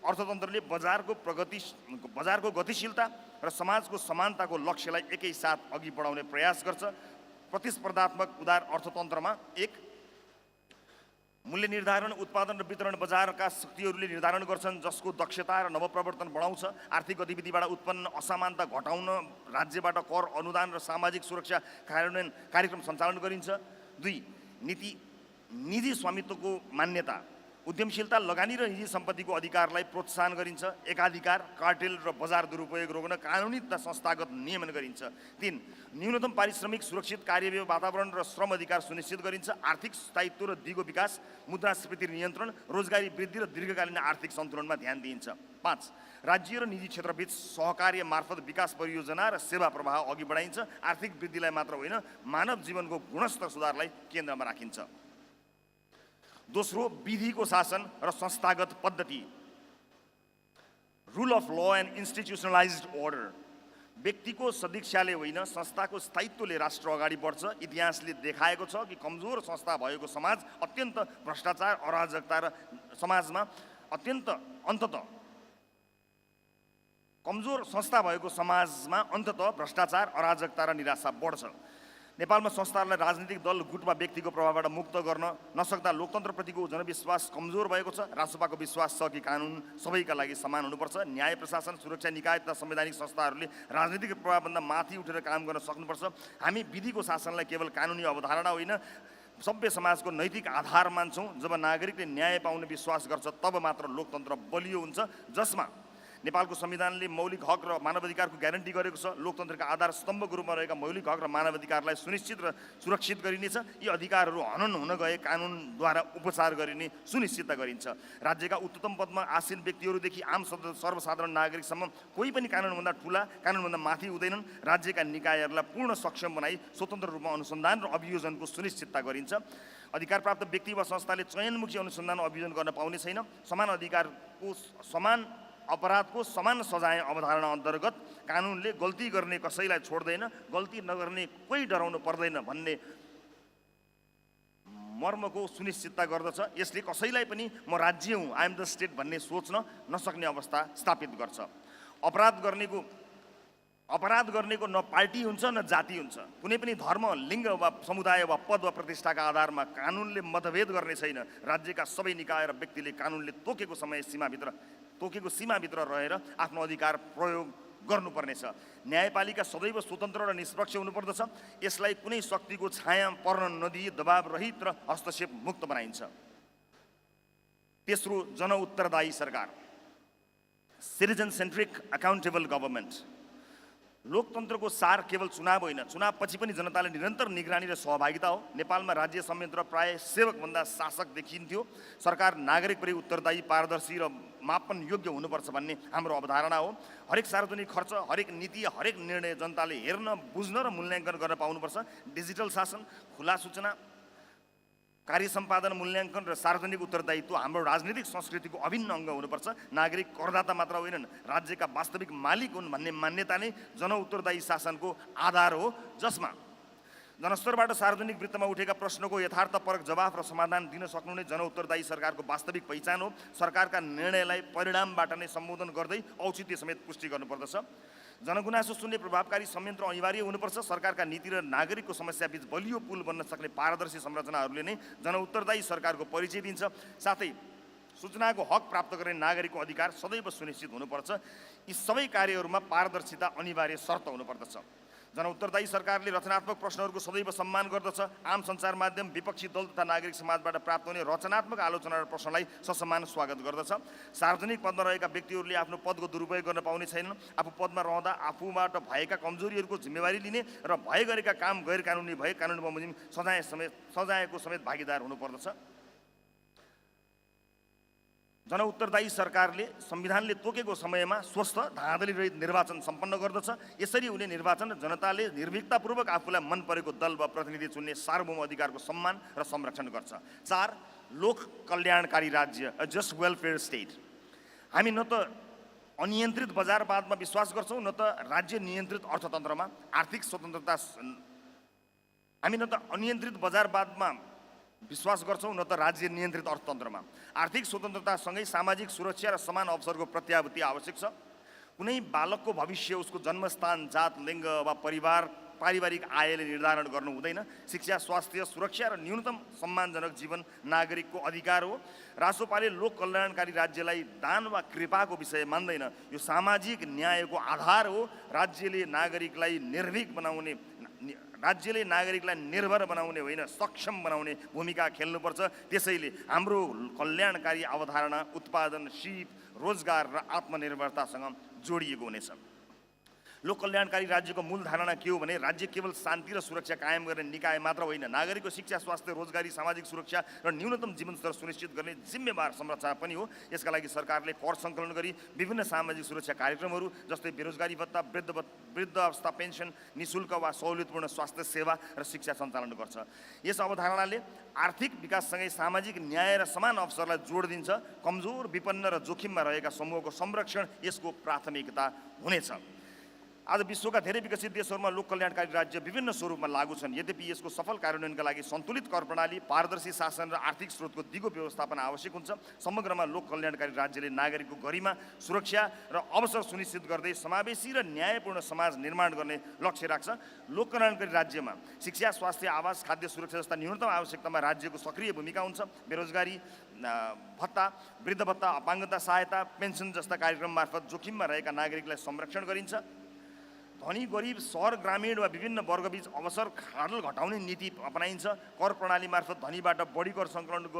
अर्थतन्त्रले बजारको गतिशीलता र समाजको समानताको लक्ष्यलाई एकैसाथ अघि बढाउने प्रयास गर्छ। प्रतिस्पर्धात्मक उदार अर्थतन्त्रमा 1. मूल्य निर्धारण, उत्पादन र वितरण बजारका शक्तिहरूले निर्धारण गर्छन्, जसको दक्षता र नवप्रवर्तन बढाउँछ। आर्थिक गतिविधिबाट उत्पन्न असमानता घटाउन राज्यबाट कर, अनुदान र सामाजिक सुरक्षा कार्यक्रम सञ्चालन गरिन्छ। 2. निजी स्वामित्वको मान्यता, उद्यमशीलता, लगानी र निजी सम्पत्तिको अधिकारलाई प्रोत्साहन गरिन्छ। एकाधिकार, कार्टेल र बजार दुरुपयोग रोक्न कानुनी तथा संस्थागत नियमन गरिन्छ। 3. न्यूनतम पारिश्रमिक, सुरक्षित कार्यव्यय वातावरण र श्रम अधिकार सुनिश्चित गरिन्छ। आर्थिक स्थायित्व र दिगो विकास, मुद्रास्फीति नियन्त्रण, रोजगारी वृद्धि र दीर्घकालीन आर्थिक सन्तुलनमा ध्यान दिइन्छ। 5. राज्य र निजी क्षेत्रबीच सहकार्य मार्फत विकास परियोजना र सेवा प्रवाह अघि बढाइन्छ। आर्थिक वृद्धिलाई मात्र होइन, मानव जीवनको गुणस्तर सुधारलाई केन्द्रमा राखिन्छ। दोस्रो, विधिको शासन र संस्थागत पद्धति, rule of law and institutionalised order. व्यक्तिको सदिच्छाले होइन, संस्थाको स्थायित्वले राष्ट्र अगाडि बढ्छ। इतिहासले देखाएको छ कि कमजोर संस्था भएको समाज अत्यन्त भ्रष्टाचार, अराजकता र कमजोर संस्था भएको समाजमा अन्ततः भ्रष्टाचार, अराजकता र निराशा बढ्छ। नेपालमा संस्थाहरूलाई राजनीतिक दल, गुट वा व्यक्तिको प्रभावबाट मुक्त गर्न नसक्दा लोकतन्त्रप्रतिको जनविश्वास कमजोर भएको छ। रासोपाको विश्वास छ कि कानुन सबैका लागि समान हुनुपर्छ। न्याय, प्रशासन, सुरक्षा निकाय तथा संवैधानिक संस्थाहरूले राजनीतिक प्रभावभन्दा माथि उठेर काम गर्न सक्नुपर्छ। हामी विधिको शासनलाई केवल कानुनी अवधारणा होइन, सभ्य समाजको नैतिक आधार मान्छौँ। जब नागरिकले न्याय पाउने विश्वास गर्छ तब मात्र लोकतन्त्र बलियो हुन्छ, जसमा नेपालको संविधानले मौलिक हक र मानवाधिकारको ग्यारेन्टी गरेको छ। लोकतन्त्रका आधार स्तम्भको रूपमा रहेका मौलिक हक र मानवाधिकारलाई सुनिश्चित र सुरक्षित गरिनेछ। यी अधिकारहरू हनन हुन गए कानुनद्वारा उपचार गरिने सुनिश्चितता गरिन्छ। राज्यका उच्चतम पदमा आसीन व्यक्तिहरूदेखि आम सर्वसाधारण नागरिकसम्म कोही पनि कानुनभन्दा ठुला, कानुनभन्दा माथि हुँदैनन्। राज्यका निकायहरूलाई पूर्ण सक्षम बनाई स्वतन्त्र रूपमा अनुसन्धान र अभियोजनको सुनिश्चितता गरिन्छ। अधिकारप्राप्त व्यक्ति वा संस्थाले चयनमुखी अनुसन्धान अभियोजन गर्न पाउने छैन। अपराधको समान सजाय अवधारणा अन्तर्गत कानुनले गल्ती गर्ने कसैलाई छोड्दैन, गल्ती नगर्ने कोही डराउनु पर्दैन भन्ने मर्मको सुनिश्चितता गर्दछ। यसले कसैलाई पनि म राज्य हुँ, आई एम द स्टेट भन्ने सोच्न नसक्ने अवस्था स्थापित गर्छ। अपराध गर्नेको न पार्टी हुन्छ न जाति हुन्छ। कुनै पनि धर्म, लिङ्ग वा समुदाय वा पद वा प्रतिष्ठाका आधारमा कानुनले मतभेद गर्ने छैन। राज्यका सबै निकाय र व्यक्तिले कानुनले तोकेको सीमाभित्र रहेर आफ्नो अधिकार प्रयोग गर्नुपर्नेछ। न्यायपालिका सदैव स्वतन्त्र र निष्पक्ष हुनुपर्दछ। यसलाई कुनै शक्तिको छाया पर्न नदिई दबाव रहित र हस्तक्षेप मुक्त बनाइन्छ। तेस्रो, जनउत्तरदायी सरकार, सिटिजन सेन्ट्रिक अकाउन्टेबल गभर्मेन्ट। लोकतन्त्रको सार केवल चुनाव होइन, चुनावपछि पनि जनताले निरन्तर निगरानी र सहभागिता हो। नेपालमा राज्य संयन्त्र प्राय सेवकभन्दा शासक देखिन्थ्यो। सरकार नागरिकप्रति उत्तरदायी, पारदर्शी र मापन योग्य हुनुपर्छ भन्ने हाम्रो अवधारणा हो। हरेक सार्वजनिक खर्च, हरेक नीति, हरेक निर्णय जनताले हेर्न, बुझ्न र मूल्याङ्कन गर्न पाउनुपर्छ। डिजिटल शासन, खुला सूचना, कार्य सम्पादन, मूल्याङ्कन र सार्वजनिक उत्तरदायित्व हाम्रो राजनीतिक संस्कृतिको अभिन्न अङ्ग हुनुपर्छ। नागरिक करदाता मात्र होइनन्, राज्यका वास्तविक मालिक हुन् भन्ने मान्यता नै जनउत्तरदायी शासनको आधार हो, जसमा जनस्तरबाट सार्वजनिक वृत्तमा उठेका प्रश्नको यथार्थपरक जवाफ र समाधान दिन सक्नु नै जनउत्तरदायी सरकारको वास्तविक पहिचान हो। सरकारका निर्णयलाई परिणामबाट नै सम्बोधन गर्दै औचित्य समेत पुष्टि गर्नुपर्दछ। जनगुनासो सुन्ने प्रभावकारी संयन्त्र अनिवार्य हुनुपर्छ। सरकारका नीति र नागरिकको समस्याबीच बलियो पुल बन्न सक्ने पारदर्शी संरचनाहरूले नै जनउत्तरदायी सरकारको परिचय दिन्छ। साथै सूचनाको हक प्राप्त गर्ने नागरिकको अधिकार सदैव सुनिश्चित हुनुपर्छ। यी सबै कार्यहरूमा पारदर्शिता अनिवार्य शर्त हुनुपर्दछ। जनउत्तरदायी सरकारले रचनात्मक प्रश्नहरूको सदैव सम्मान गर्दछ। आम सञ्चार माध्यम, विपक्षी दल तथा नागरिक समाजबाट प्राप्त हुने रचनात्मक आलोचना र प्रश्नलाई ससम्मान स्वागत गर्दछ। सार्वजनिक पदमा रहेका व्यक्तिहरूले आफ्नो पदको दुरुपयोग गर्न पाउने छैनन्। आफू पदमा रहँदा आफूबाट भएका कमजोरीहरूको जिम्मेवारी लिने र भए गरेका काम गैर कानुनी भए कानुन बमोजिम सजायको समेत भागीदार हुनुपर्दछ। जनउत्तरदायी सरकारले संविधानले तोकेको समयमा स्वस्थ, धाँधली रहित निर्वाचन सम्पन्न गर्दछ। यसरी हुने निर्वाचन जनताले निर्भीकतापूर्वक आफूलाई मन परेको दल वा प्रतिनिधि चुन्ने सार्वभौम अधिकारको सम्मान र संरक्षण गर्छ। 4, लोक कल्याणकारी राज्य, अ जस्ट वेलफेयर स्टेट। हामी न त अनियन्त्रित बजारवादमा विश्वास गर्छौँ, न त राज्य नियन्त्रित अर्थतन्त्रमा। हामी न त अनियन्त्रित बजारवादमा विश्वास गर्छौँ, न त राज्य नियन्त्रित अर्थतन्त्रमा। आर्थिक स्वतन्त्रतासँगै सामाजिक सुरक्षा र समान अवसरको प्रत्याभूति आवश्यक छ। कुनै बालकको भविष्य उसको जन्मस्थान, जात, लिङ्ग वा पारिवारिक आयले निर्धारण गर्नु हुँदैन। शिक्षा, स्वास्थ्य, सुरक्षा र न्यूनतम सम्मानजनक जीवन नागरिकको अधिकार हो। रासोपाले लोक कल्याणकारी राज्यलाई दान वा कृपाको विषय मान्दैन। यो सामाजिक न्यायको आधार हो। राज्यले राज्यले नागरिकलाई निर्भर बनाउने होइन सक्षम बनाउने भूमिका खेल्नुपर्छ। त्यसैले हाम्रो कल्याणकारी अवधारणा उत्पादन, सिप, रोजगार र आत्मनिर्भरतासँग जोडिएको हुनेछ। लोक कल्याणकारी राज्यको मूल धारणा के हो भने राज्य केवल शान्ति र सुरक्षा कायम गर्ने निकाय मात्र होइन, नागरिकको शिक्षा, स्वास्थ्य, रोजगारी, सामाजिक सुरक्षा र न्यूनतम जीवनस्तर सुनिश्चित गर्ने जिम्मेवार संरचना पनि हो। यसका लागि सरकारले कर सङ्कलन गरी विभिन्न सामाजिक सुरक्षा कार्यक्रमहरू जस्तै बेरोजगारी भत्ता, वृद्ध अवस्था पेन्सन, निशुल्क वा सहुलियतपूर्ण स्वास्थ्य सेवा र शिक्षा सञ्चालन गर्छ। यस अवधारणाले आर्थिक विकाससँगै सामाजिक न्याय र समान अवसरलाई जोड दिन्छ। कमजोर, विपन्न र जोखिममा रहेका समूहको संरक्षण यसको प्राथमिकता हुनेछ। आज विश्वका धेरै विकसित देशहरूमा लोक कल्याणकारी राज्य विभिन्न स्वरूपमा लागू छन्। यद्यपि यसको सफल कार्यान्वयनका लागि सन्तुलित कर प्रणाली, पारदर्शी शासन र आर्थिक स्रोतको दिगो व्यवस्थापन आवश्यक हुन्छ। समग्रमा लोक कल्याणकारी राज्यले नागरिकको गरिमा, सुरक्षा र अवसर सुनिश्चित गर्दै समावेशी र न्यायपूर्ण समाज निर्माण गर्ने लक्ष्य राख्छ। लोक कल्याणकारी राज्यमा शिक्षा, स्वास्थ्य, आवास, खाद्य सुरक्षा जस्ता न्यूनतम आवश्यकतामा राज्यको सक्रिय भूमिका हुन्छ। बेरोजगारी भत्ता, वृद्ध भत्ता, अपाङ्गता सहायता, पेन्सन जस्ता कार्यक्रम मार्फत जोखिममा रहेका नागरिकलाई संरक्षण गरिन्छ। धनी, गरिब, सहर, ग्रामीण वा विभिन्न वर्गबीच अवसर खाडल घटाउने नीति अपनाइन्छ। कर प्रणाली मार्फत धनीबाट बढी कर सङ्कलन,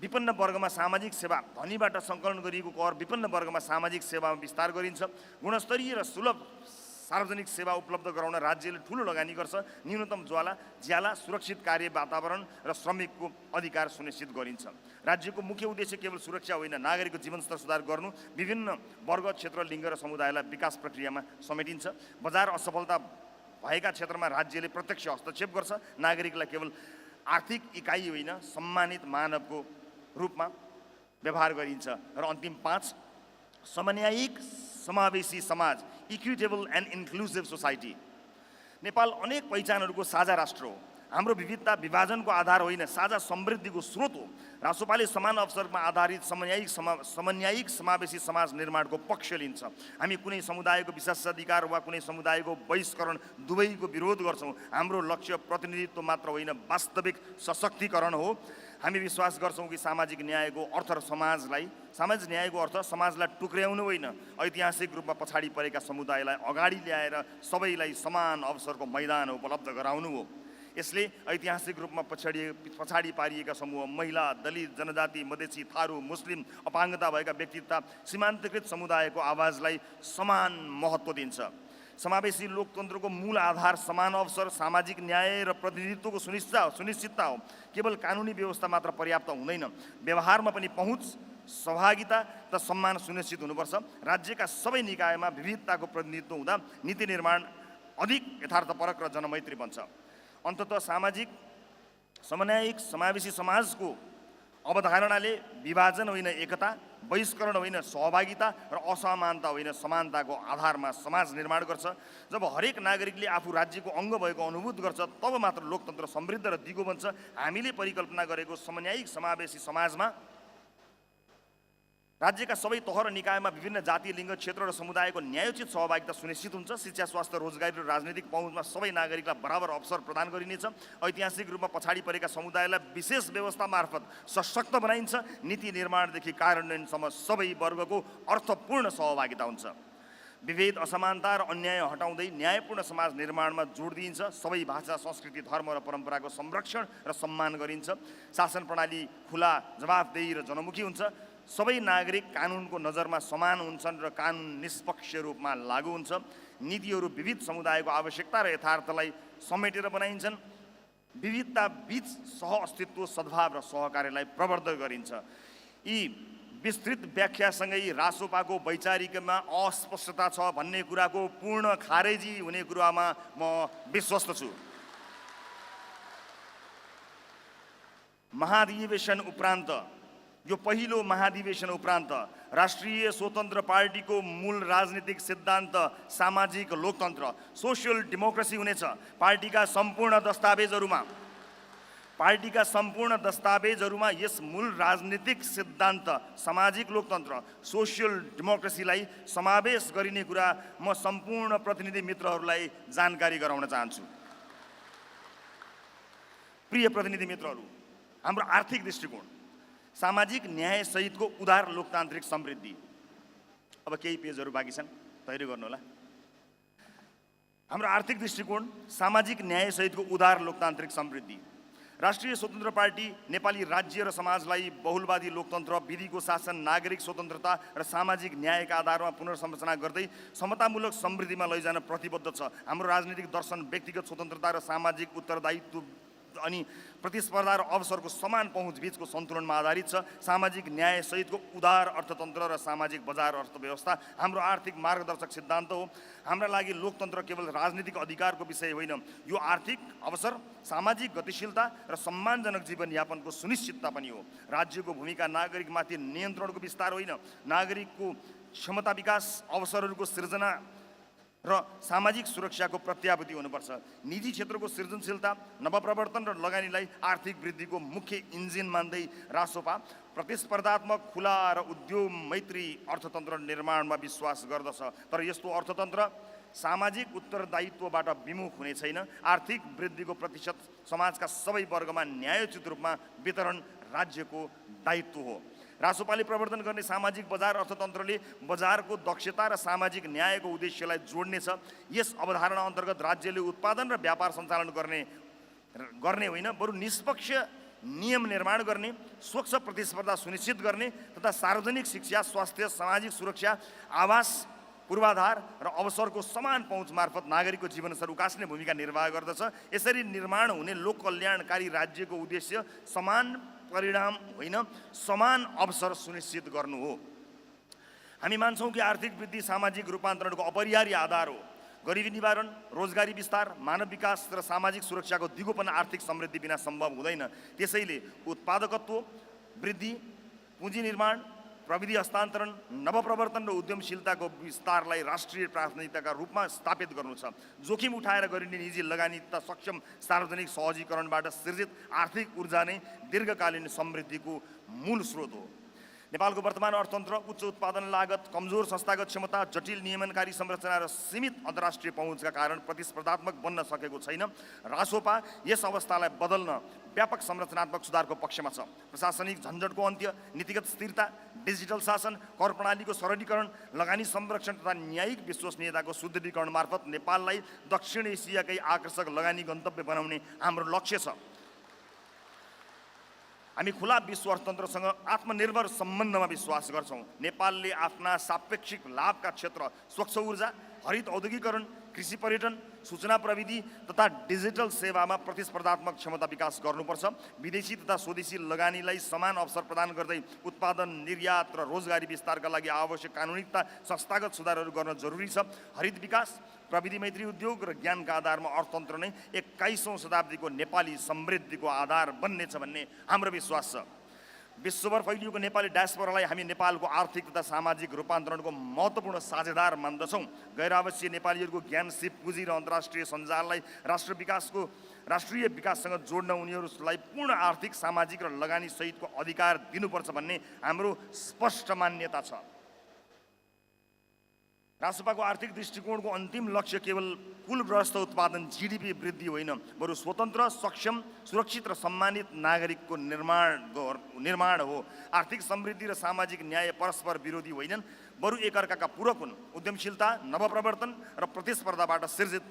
विपन्न वर्गमा सामाजिक सेवा, धनीबाट सङ्कलन गरिएको कर विपन्न वर्गमा सामाजिक सेवामा विस्तार गरिन्छ। गुणस्तरीय र सुलभ सार्वजनिक सेवा उपलब्ध गराउन राज्यले ठुलो लगानी गर्छ। न्यूनतम ज्याला, सुरक्षित कार्य वातावरण र श्रमिकको अधिकार सुनिश्चित गरिन्छ। राज्यको मुख्य उद्देश्य केवल सुरक्षा होइन, नागरिकको जीवनस्तर सुधार गर्नु। विभिन्न वर्ग, क्षेत्र, लिङ्ग र समुदायलाई विकास प्रक्रियामा समेटिन्छ। बजार असफलता भएका क्षेत्रमा राज्यले प्रत्यक्ष हस्तक्षेप गर्छ। नागरिकलाई केवल आर्थिक इकाइ होइन, सम्मानित मानवको रूपमा व्यवहार गरिन्छ। र अन्तिम 5, समन्यायिक समावेशी समाज, equitable and inclusive society. Nepal अनेक पहिचानहरूको साझा राष्ट्र हो। हाम्रो विविधता विभाजनको आधार होइन, साझा समृद्धिको स्रोत हो। रासोपाले समान अवसरमा आधारित समन्यायिक समावेशी समाज निर्माणको पक्ष लिन्छ। हामी कुनै समुदायको विशेषाधिकार वा कुनै समुदायको बहिष्करण दुवैको विरोध गर्छौँ। हाम्रो लक्ष्य प्रतिनिधित्व मात्र होइन, वास्तविक सशक्तिकरण हो। हामी विश्वास गर्छौँ कि सामाजिक न्यायको अर्थ समाजलाई टुक्र्याउनु होइन, ऐतिहासिक रूपमा पछाडि परेका समुदायलाई अगाडि ल्याएर सबैलाई समान अवसरको मैदान उपलब्ध गराउनु हो। यसले ऐतिहासिक रूपमा पछाडि पारिएका समूह, महिला, दलित, जनजाति, मधेसी, थारू, मुस्लिम, अपाङ्गता भएका व्यक्तित्व, सीमान्तकृत समुदायको आवाजलाई समान महत्त्व दिन्छ। समावेशी लोकतन्त्रको मूल आधार समान अवसर, सामाजिक न्याय र प्रतिनिधित्वको सुनिश्चितता हो। केवल कानुनी व्यवस्था मात्र पर्याप्त हुँदैन, व्यवहारमा पनि पहुँच, सहभागिता र सम्मान सुनिश्चित हुनुपर्छ। राज्यका सबै निकायमा विविधताको प्रतिनिधित्व हुँदा नीति निर्माण अधिक यथार्थपरक र जनमैत्री बन्छ। अन्ततः समन्यायिक समावेशी समाजको अवधारणाले विभाजन होइन एकता, बहिष्करण होइन सहभागिता र असमानता होइन समानताको आधारमा समाज निर्माण गर्छ। जब हरेक नागरिकले आफू राज्यको अङ्ग भएको अनुभूत गर्छ, तब मात्र लोकतन्त्र समृद्ध र दिगो बन्छ। हामीले परिकल्पना गरेको समन्यायिक समावेशी समाजमा राज्यका सबै तह र निकायमा विभिन्न जाति, लिङ्ग, क्षेत्र र समुदायको न्यायोचित सहभागिता सुनिश्चित हुन्छ। शिक्षा, स्वास्थ्य, रोजगारी र राजनीतिक पहुँचमा सबै नागरिकलाई बराबर अवसर प्रदान गरिनेछ। ऐतिहासिक रूपमा पछाडि परेका समुदायलाई विशेष व्यवस्था मार्फत सशक्त बनाइन्छ। नीति निर्माणदेखि कार्यान्वयनसम्म सबै वर्गको अर्थपूर्ण सहभागिता हुन्छ। विभेद, असमानता र अन्याय हटाउँदै न्यायपूर्ण समाज निर्माणमा जोड दिइन्छ। सबै भाषा, संस्कृति, धर्म र परम्पराको संरक्षण र सम्मान गरिन्छ। शासन प्रणाली खुला, जवाफदेही र जनमुखी हुन्छ। सबै नागरिक कानुनको नजरमा समान हुन्छन् र कानुन निष्पक्ष रूपमा लागू हुन्छ। नीतिहरू विविध समुदायको आवश्यकता र यथार्थलाई समेटेर बनाइन्छन्। विविधता बीच सहअस्तित्व, सद्भाव र सहकार्यलाई प्रवर्धन गरिन्छ। यी विस्तृत व्याख्यासँगै रासोपाको वैचारिकमा अस्पष्टता छ भन्ने कुराको पूर्ण खारेजी हुने कुरामा म विश्वस्त छु। यो पहिलो महाधिवेशन उपरान्त राष्ट्रिय स्वतन्त्र पार्टीको मूल राजनीतिक सिद्धान्त सामाजिक लोकतन्त्र, सोसियल डेमोक्रेसी हुनेछ। पार्टीका सम्पूर्ण दस्तावेजहरूमा यस मूल राजनीतिक सिद्धान्त सामाजिक लोकतन्त्र, सोसियल डेमोक्रेसीलाई समावेश गरिने कुरा म सम्पूर्ण प्रतिनिधि मित्रहरूलाई जानकारी गराउन चाहन्छु। प्रिय प्रतिनिधि मित्रहरू, हाम्रो आर्थिक दृष्टिकोण, सामाजिक न्याय सहितको उदार लोकतान्त्रिक समृद्धि। अब केही पेजहरू बाँकी छन्, तयारी गर्नुहोला। हाम्रो आर्थिक दृष्टिकोण सामाजिक न्याय सहितको उदार लोकतान्त्रिक समृद्धि। राष्ट्रिय स्वतन्त्र पार्टी नेपाली राज्य र समाजलाई बहुलवादी लोकतन्त्र, विधिको शासन, नागरिक स्वतन्त्रता र सामाजिक न्यायका आधारमा पुनर्संरचना गर्दै समतामूलक समृद्धिमा लैजान प्रतिबद्ध छ। हाम्रो राजनीतिक दर्शन व्यक्तिगत स्वतन्त्रता र सामाजिक उत्तरदायित्व अनि प्रतिस्पर्धा र अवसरको समान पहुँच बीचको सन्तुलनमा आधारित छ। सामाजिक न्याय सहितको उदार अर्थतन्त्र र सामाजिक बजार अर्थव्यवस्था हाम्रो आर्थिक मार्गदर्शक सिद्धान्त हो। हाम्रा लागि लोकतन्त्र केवल राजनीतिक अधिकारको विषय होइन, यो आर्थिक अवसर, सामाजिक गतिशीलता र सम्मानजनक जीवनयापनको सुनिश्चितता पनि हो। राज्यको भूमिका नागरिकमाथि नियन्त्रणको विस्तार होइन, नागरिकको क्षमता विकास, अवसरहरूको सृजना र सामाजिक सुरक्षाको प्रत्याभूति हुनुपर्छ। निजी क्षेत्रको सृजनशीलता, नवप्रवर्तन र लगानीलाई आर्थिक वृद्धिको मुख्य इन्जिन मान्दै रासोपा प्रतिस्पर्धात्मक, खुला र उद्योग मैत्री अर्थतन्त्र निर्माणमा विश्वास गर्दछ। तर यस्तो अर्थतन्त्र सामाजिक उत्तरदायित्वबाट विमुख हुने छैन। आर्थिक वृद्धिको प्रतिशत समाजका सबै वर्गमा न्यायोचित रूपमा वितरण राज्यको दायित्व हो। रासोपाले प्रवर्तन गर्ने सामाजिक बजार अर्थतन्त्रले बजारको दक्षता र सामाजिक न्यायको उद्देश्यलाई जोड्नेछ। यस अवधारणा अन्तर्गत राज्यले उत्पादन र व्यापार सञ्चालन गर्ने होइन, बरु निष्पक्ष नियम निर्माण गर्ने, स्वच्छ प्रतिस्पर्धा सुनिश्चित गर्ने तथा सार्वजनिक शिक्षा, स्वास्थ्य, सामाजिक सुरक्षा, आवास, पूर्वाधार र अवसरको समान पहुँच मार्फत नागरिकको जीवनस्तर उकास्ने भूमिका निर्वाह गर्दछ। यसरी निर्माण हुने लोक कल्याणकारी राज्यको उद्देश्य समान परिणाम होइन, समान अवसर सुनिश्चित गर्नु हो। हामी मान्छौँ कि आर्थिक वृद्धि सामाजिक रूपान्तरणको अपरिहार्य आधार हो। गरिबी निवारण, रोजगारी विस्तार, मानव विकास र सामाजिक सुरक्षाको दिगोपन आर्थिक समृद्धि बिना सम्भव हुँदैन। त्यसैले उत्पादकत्व वृद्धि, पुँजी निर्माण, प्रविधि हस्तान्तरण, नवप्रवर्तन र उद्यमशीलताको विस्तारलाई राष्ट्रिय प्राथमिकताका रूपमा स्थापित गर्नु छ। जोखिम उठाएर गरिने निजी लगानी तथा सक्षम सार्वजनिक सहजीकरणबाट सृजित आर्थिक ऊर्जा नै दीर्घकालीन समृद्धिको मूल स्रोत हो। नेपालको वर्तमान अर्थतन्त्र उच्च उत्पादन लागत, कमजोर संस्थागत क्षमता, जटिल नियमनकारी संरचना र सीमित अन्तर्राष्ट्रिय पहुँचका कारण प्रतिस्पर्धात्मक बन्न सकेको छैन। रासोपा यस अवस्थालाई बदल्न व्यापक संरचनात्मक सुधारको पक्षमा छ। प्रशासनिक झन्झटको अन्त्य, नीतिगत स्थिरता, डिजिटल शासन, कर प्रणालीको सरलीकरण, लगानी संरक्षण तथा न्यायिक विश्वसनीयताको सुदृढीकरण मार्फत नेपाललाई दक्षिण एसियाकै आकर्षक लगानी गन्तव्य बनाउने हाम्रो लक्ष्य छ। हामी खुला विश्व अर्थतन्त्रसँग आत्मनिर्भर सम्बन्धमा विश्वास गर्छौँ। नेपालले आफ्ना सापेक्षिक लाभका क्षेत्र स्वच्छ ऊर्जा, हरित औद्योगिकरण, कृषि पर्यटन, सूचना प्रविधि तथा डिजिटल सेवामा प्रतिस्पर्धात्मक क्षमता विकास गर्नुपर्छ। विदेशी तथा स्वदेशी लगानीलाई समान अवसर प्रदान गर्दै उत्पादन, निर्यात र रोजगारी विस्तारका लागि आवश्यक कानुनी तथा संस्थागत सुधारहरू गर्न जरुरी छ। हरित विकास, प्रविधि मैत्री उद्योग र ज्ञानका आधारमा अर्थतन्त्र नै 21औं शताब्दीको नेपाली समृद्धिको आधार बन्नेछ भन्ने हाम्रो विश्वास छ। विश्वभर फैलिएको नेपाली डायस्पोरालाई हामी नेपालको आर्थिक तथा सामाजिक रूपान्तरणको महत्त्वपूर्ण साझेदार मान्दछौँ। गैर आवश्यक नेपालीहरूको ज्ञान, सिप, पुँजी र अन्तर्राष्ट्रिय सञ्जाललाई राष्ट्रिय विकाससँग जोड्न उनीहरूलाई पूर्ण आर्थिक, सामाजिक र लगानी सहितको अधिकार दिनुपर्छ भन्ने हाम्रो स्पष्ट मान्यता छ। रासोपाको आर्थिक दृष्टिकोणको अन्तिम लक्ष्य केवल कुलग्रस्त उत्पादन जीडीपी वृद्धि होइन, बरु स्वतन्त्र, सक्षम, सुरक्षित र सम्मानित नागरिकको निर्माण हो। आर्थिक समृद्धि र सामाजिक न्याय परस्पर विरोधी होइनन्, बरु एकअर्काका पूरक हुन्। उद्यमशीलता, नवप्रवर्तन र प्रतिस्पर्धाबाट सृजित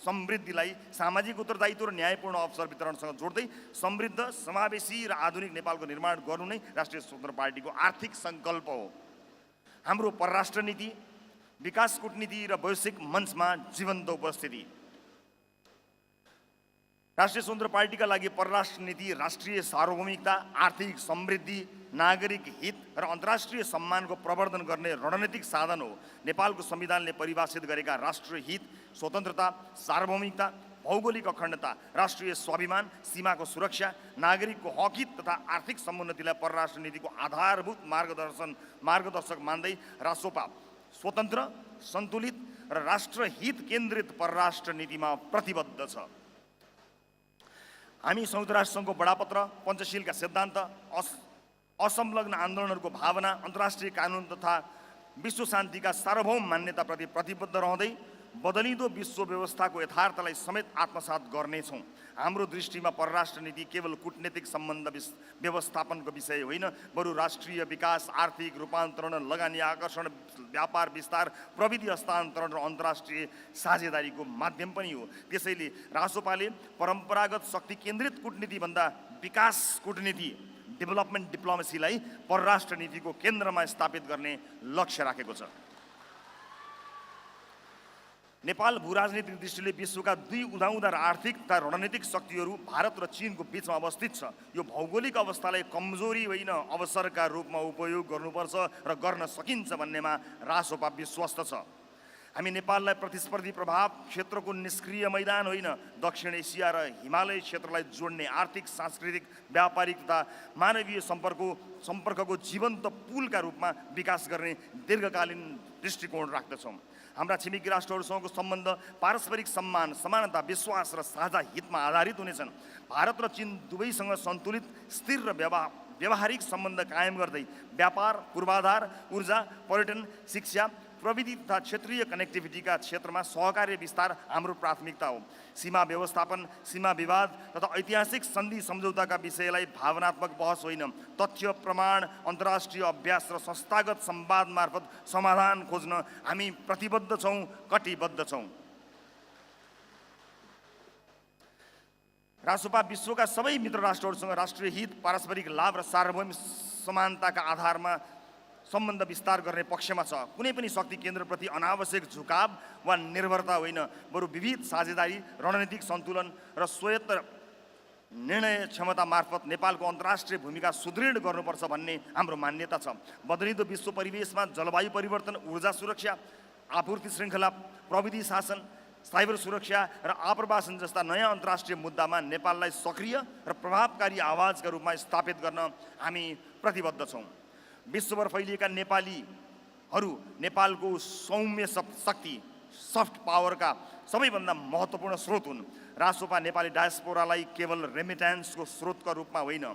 समृद्धिलाई सामाजिक उत्तरदायित्व र न्यायपूर्ण अवसर वितरणसँग जोड्दै समृद्ध, समावेशी र आधुनिक नेपालको निर्माण गर्नु नै राष्ट्रिय स्वतन्त्र पार्टीको आर्थिक सङ्कल्प हो। हाम्रो परराष्ट्र नीति, विकास कूटनीति र वैश्विक मञ्चमा जीवन्त उपस्थिति। राष्ट्रिय स्वतन्त्र पार्टीका लागि परराष्ट्र नीति राष्ट्रिय सार्वभौमिकता, आर्थिक समृद्धि, नागरिक हित र अन्तर्राष्ट्रिय सम्मानको प्रवर्धन गर्ने रणनीतिक साधन हो। नेपालको संविधानले परिभाषित गरेका राष्ट्रिय हित, स्वतन्त्रता, सार्वभौमिकता, भौगोलिक अखण्डता, राष्ट्रिय स्वाभिमान, सीमाको सुरक्षा, नागरिकको हक हित तथा आर्थिक समुन्नतिलाई परराष्ट्र नीतिको आधारभूत मार्गदर्शक मान्दै रासोपा स्वतन्त्र, सन्तुलित र राष्ट्रहित केन्द्रित परराष्ट्र नीतिमा प्रतिबद्ध छ। हामी संयुक्त राष्ट्रसङ्घको बडापत्र, पञ्चशीलका सिद्धान्त, असंलग्न आन्दोलनहरूको भावना, अन्तर्राष्ट्रिय कानुन तथा विश्व शान्तिका सार्वभौम मान्यताप्रति प्रतिबद्ध रहँदै बदलिँदो विश्व व्यवस्थाको यथार्थलाई समेत आत्मसात गर्नेछौँ। हाम्रो दृष्टिमा परराष्ट्र नीति केवल कूटनीतिक सम्बन्ध व्यवस्थापनको विषय होइन, बरु राष्ट्रिय विकास, आर्थिक रूपान्तरण, लगानी आकर्षण, व्यापार विस्तार, प्रविधि हस्तान्तरण र अन्तर्राष्ट्रिय साझेदारीको माध्यम पनि हो। त्यसैले रासोपाले परम्परागत शक्ति केन्द्रित कूटनीतिभन्दा विकास कूटनीति, डेभलपमेन्ट डिप्लोमेसीलाई परराष्ट्र नीतिको केन्द्रमा स्थापित गर्ने लक्ष्य राखेको छ। नेपाल भूराजनीतिक दृष्टिले विश्वका दुई उदाउँदा र आर्थिक तथा रणनीतिक शक्तिहरू भारत र चीनको बीचमा अवस्थित छ। यो भौगोलिक अवस्थालाई कमजोरी होइन, अवसरका रूपमा उपयोग गर्नुपर्छ र गर्न सकिन्छ भन्नेमा रासोपा विश्वस्त छ। हामी नेपाललाई प्रतिस्पर्धी प्रभाव क्षेत्रको निष्क्रिय मैदान होइन, दक्षिण एसिया र हिमालय क्षेत्रलाई जोड्ने आर्थिक, सांस्कृतिक, व्यापारिक तथा मानवीय सम्पर्कको जीवन्त पुलका रूपमा विकास गर्ने दीर्घकालीन दृष्टिकोण राख्दछौँ। हाम्रा छिमेकी राष्ट्रहरूसँगको सम्बन्ध पारस्परिक सम्मान, समानता, विश्वास र साझा हितमा आधारित हुनेछन्। भारत र चीन दुवैसँग सन्तुलित, स्थिर र व्यावहारिक सम्बन्ध कायम गर्दै व्यापार, पूर्वाधार, ऊर्जा, पर्यटन, शिक्षा, प्रविधि तथा क्षेत्रीय कनेक्टिभिटीका क्षेत्रमा सहकार्य विस्तार हाम्रो प्राथमिकता हो। सीमा व्यवस्थापन, सीमा विवाद तथा ऐतिहासिक सन्धि सम्झौताका विषयलाई भावनात्मक बहस होइन, तथ्य, प्रमाण, अन्तर्राष्ट्रिय अभ्यास र संस्थागत संवाद मार्फत समाधान खोज्न हामी प्रतिबद्ध छौँ, कटिबद्ध छौँ। रासोपा विश्वका सबै मित्र राष्ट्रहरूसँग राष्ट्रिय हित, पारस्परिक लाभ र सार्वभौमिक समानताका आधारमा सम्बन्ध विस्तार गर्ने पक्षमा छ। कुनै पनि शक्ति केन्द्रप्रति अनावश्यक झुकाव वा निर्भरता होइन, बरु विविध साझेदारी, रणनीतिक सन्तुलन र स्वायत्त निर्णय क्षमता मार्फत नेपालको अन्तर्राष्ट्रिय भूमिका सुदृढ गर्नुपर्छ भन्ने हाम्रो मान्यता छ। बदलिँदो विश्व परिवेशमा जलवायु परिवर्तन, ऊर्जा सुरक्षा, आपूर्ति श्रृङ्खला, प्रविधि शासन, साइबर सुरक्षा र आप्रवासन जस्ता नयाँ अन्तर्राष्ट्रिय मुद्दामा नेपाललाई सक्रिय र प्रभावकारी आवाजका रूपमा स्थापित गर्न हामी प्रतिबद्ध छौँ। विश्वभर फैलिएका नेपालीहरू नेपालको सौम्य शक्ति, सफ्ट पावरका सबैभन्दा महत्त्वपूर्ण स्रोत हुन्। रासोपा नेपाली डायस्पोरालाई केवल रेमिट्यान्सको स्रोतका रूपमा होइन,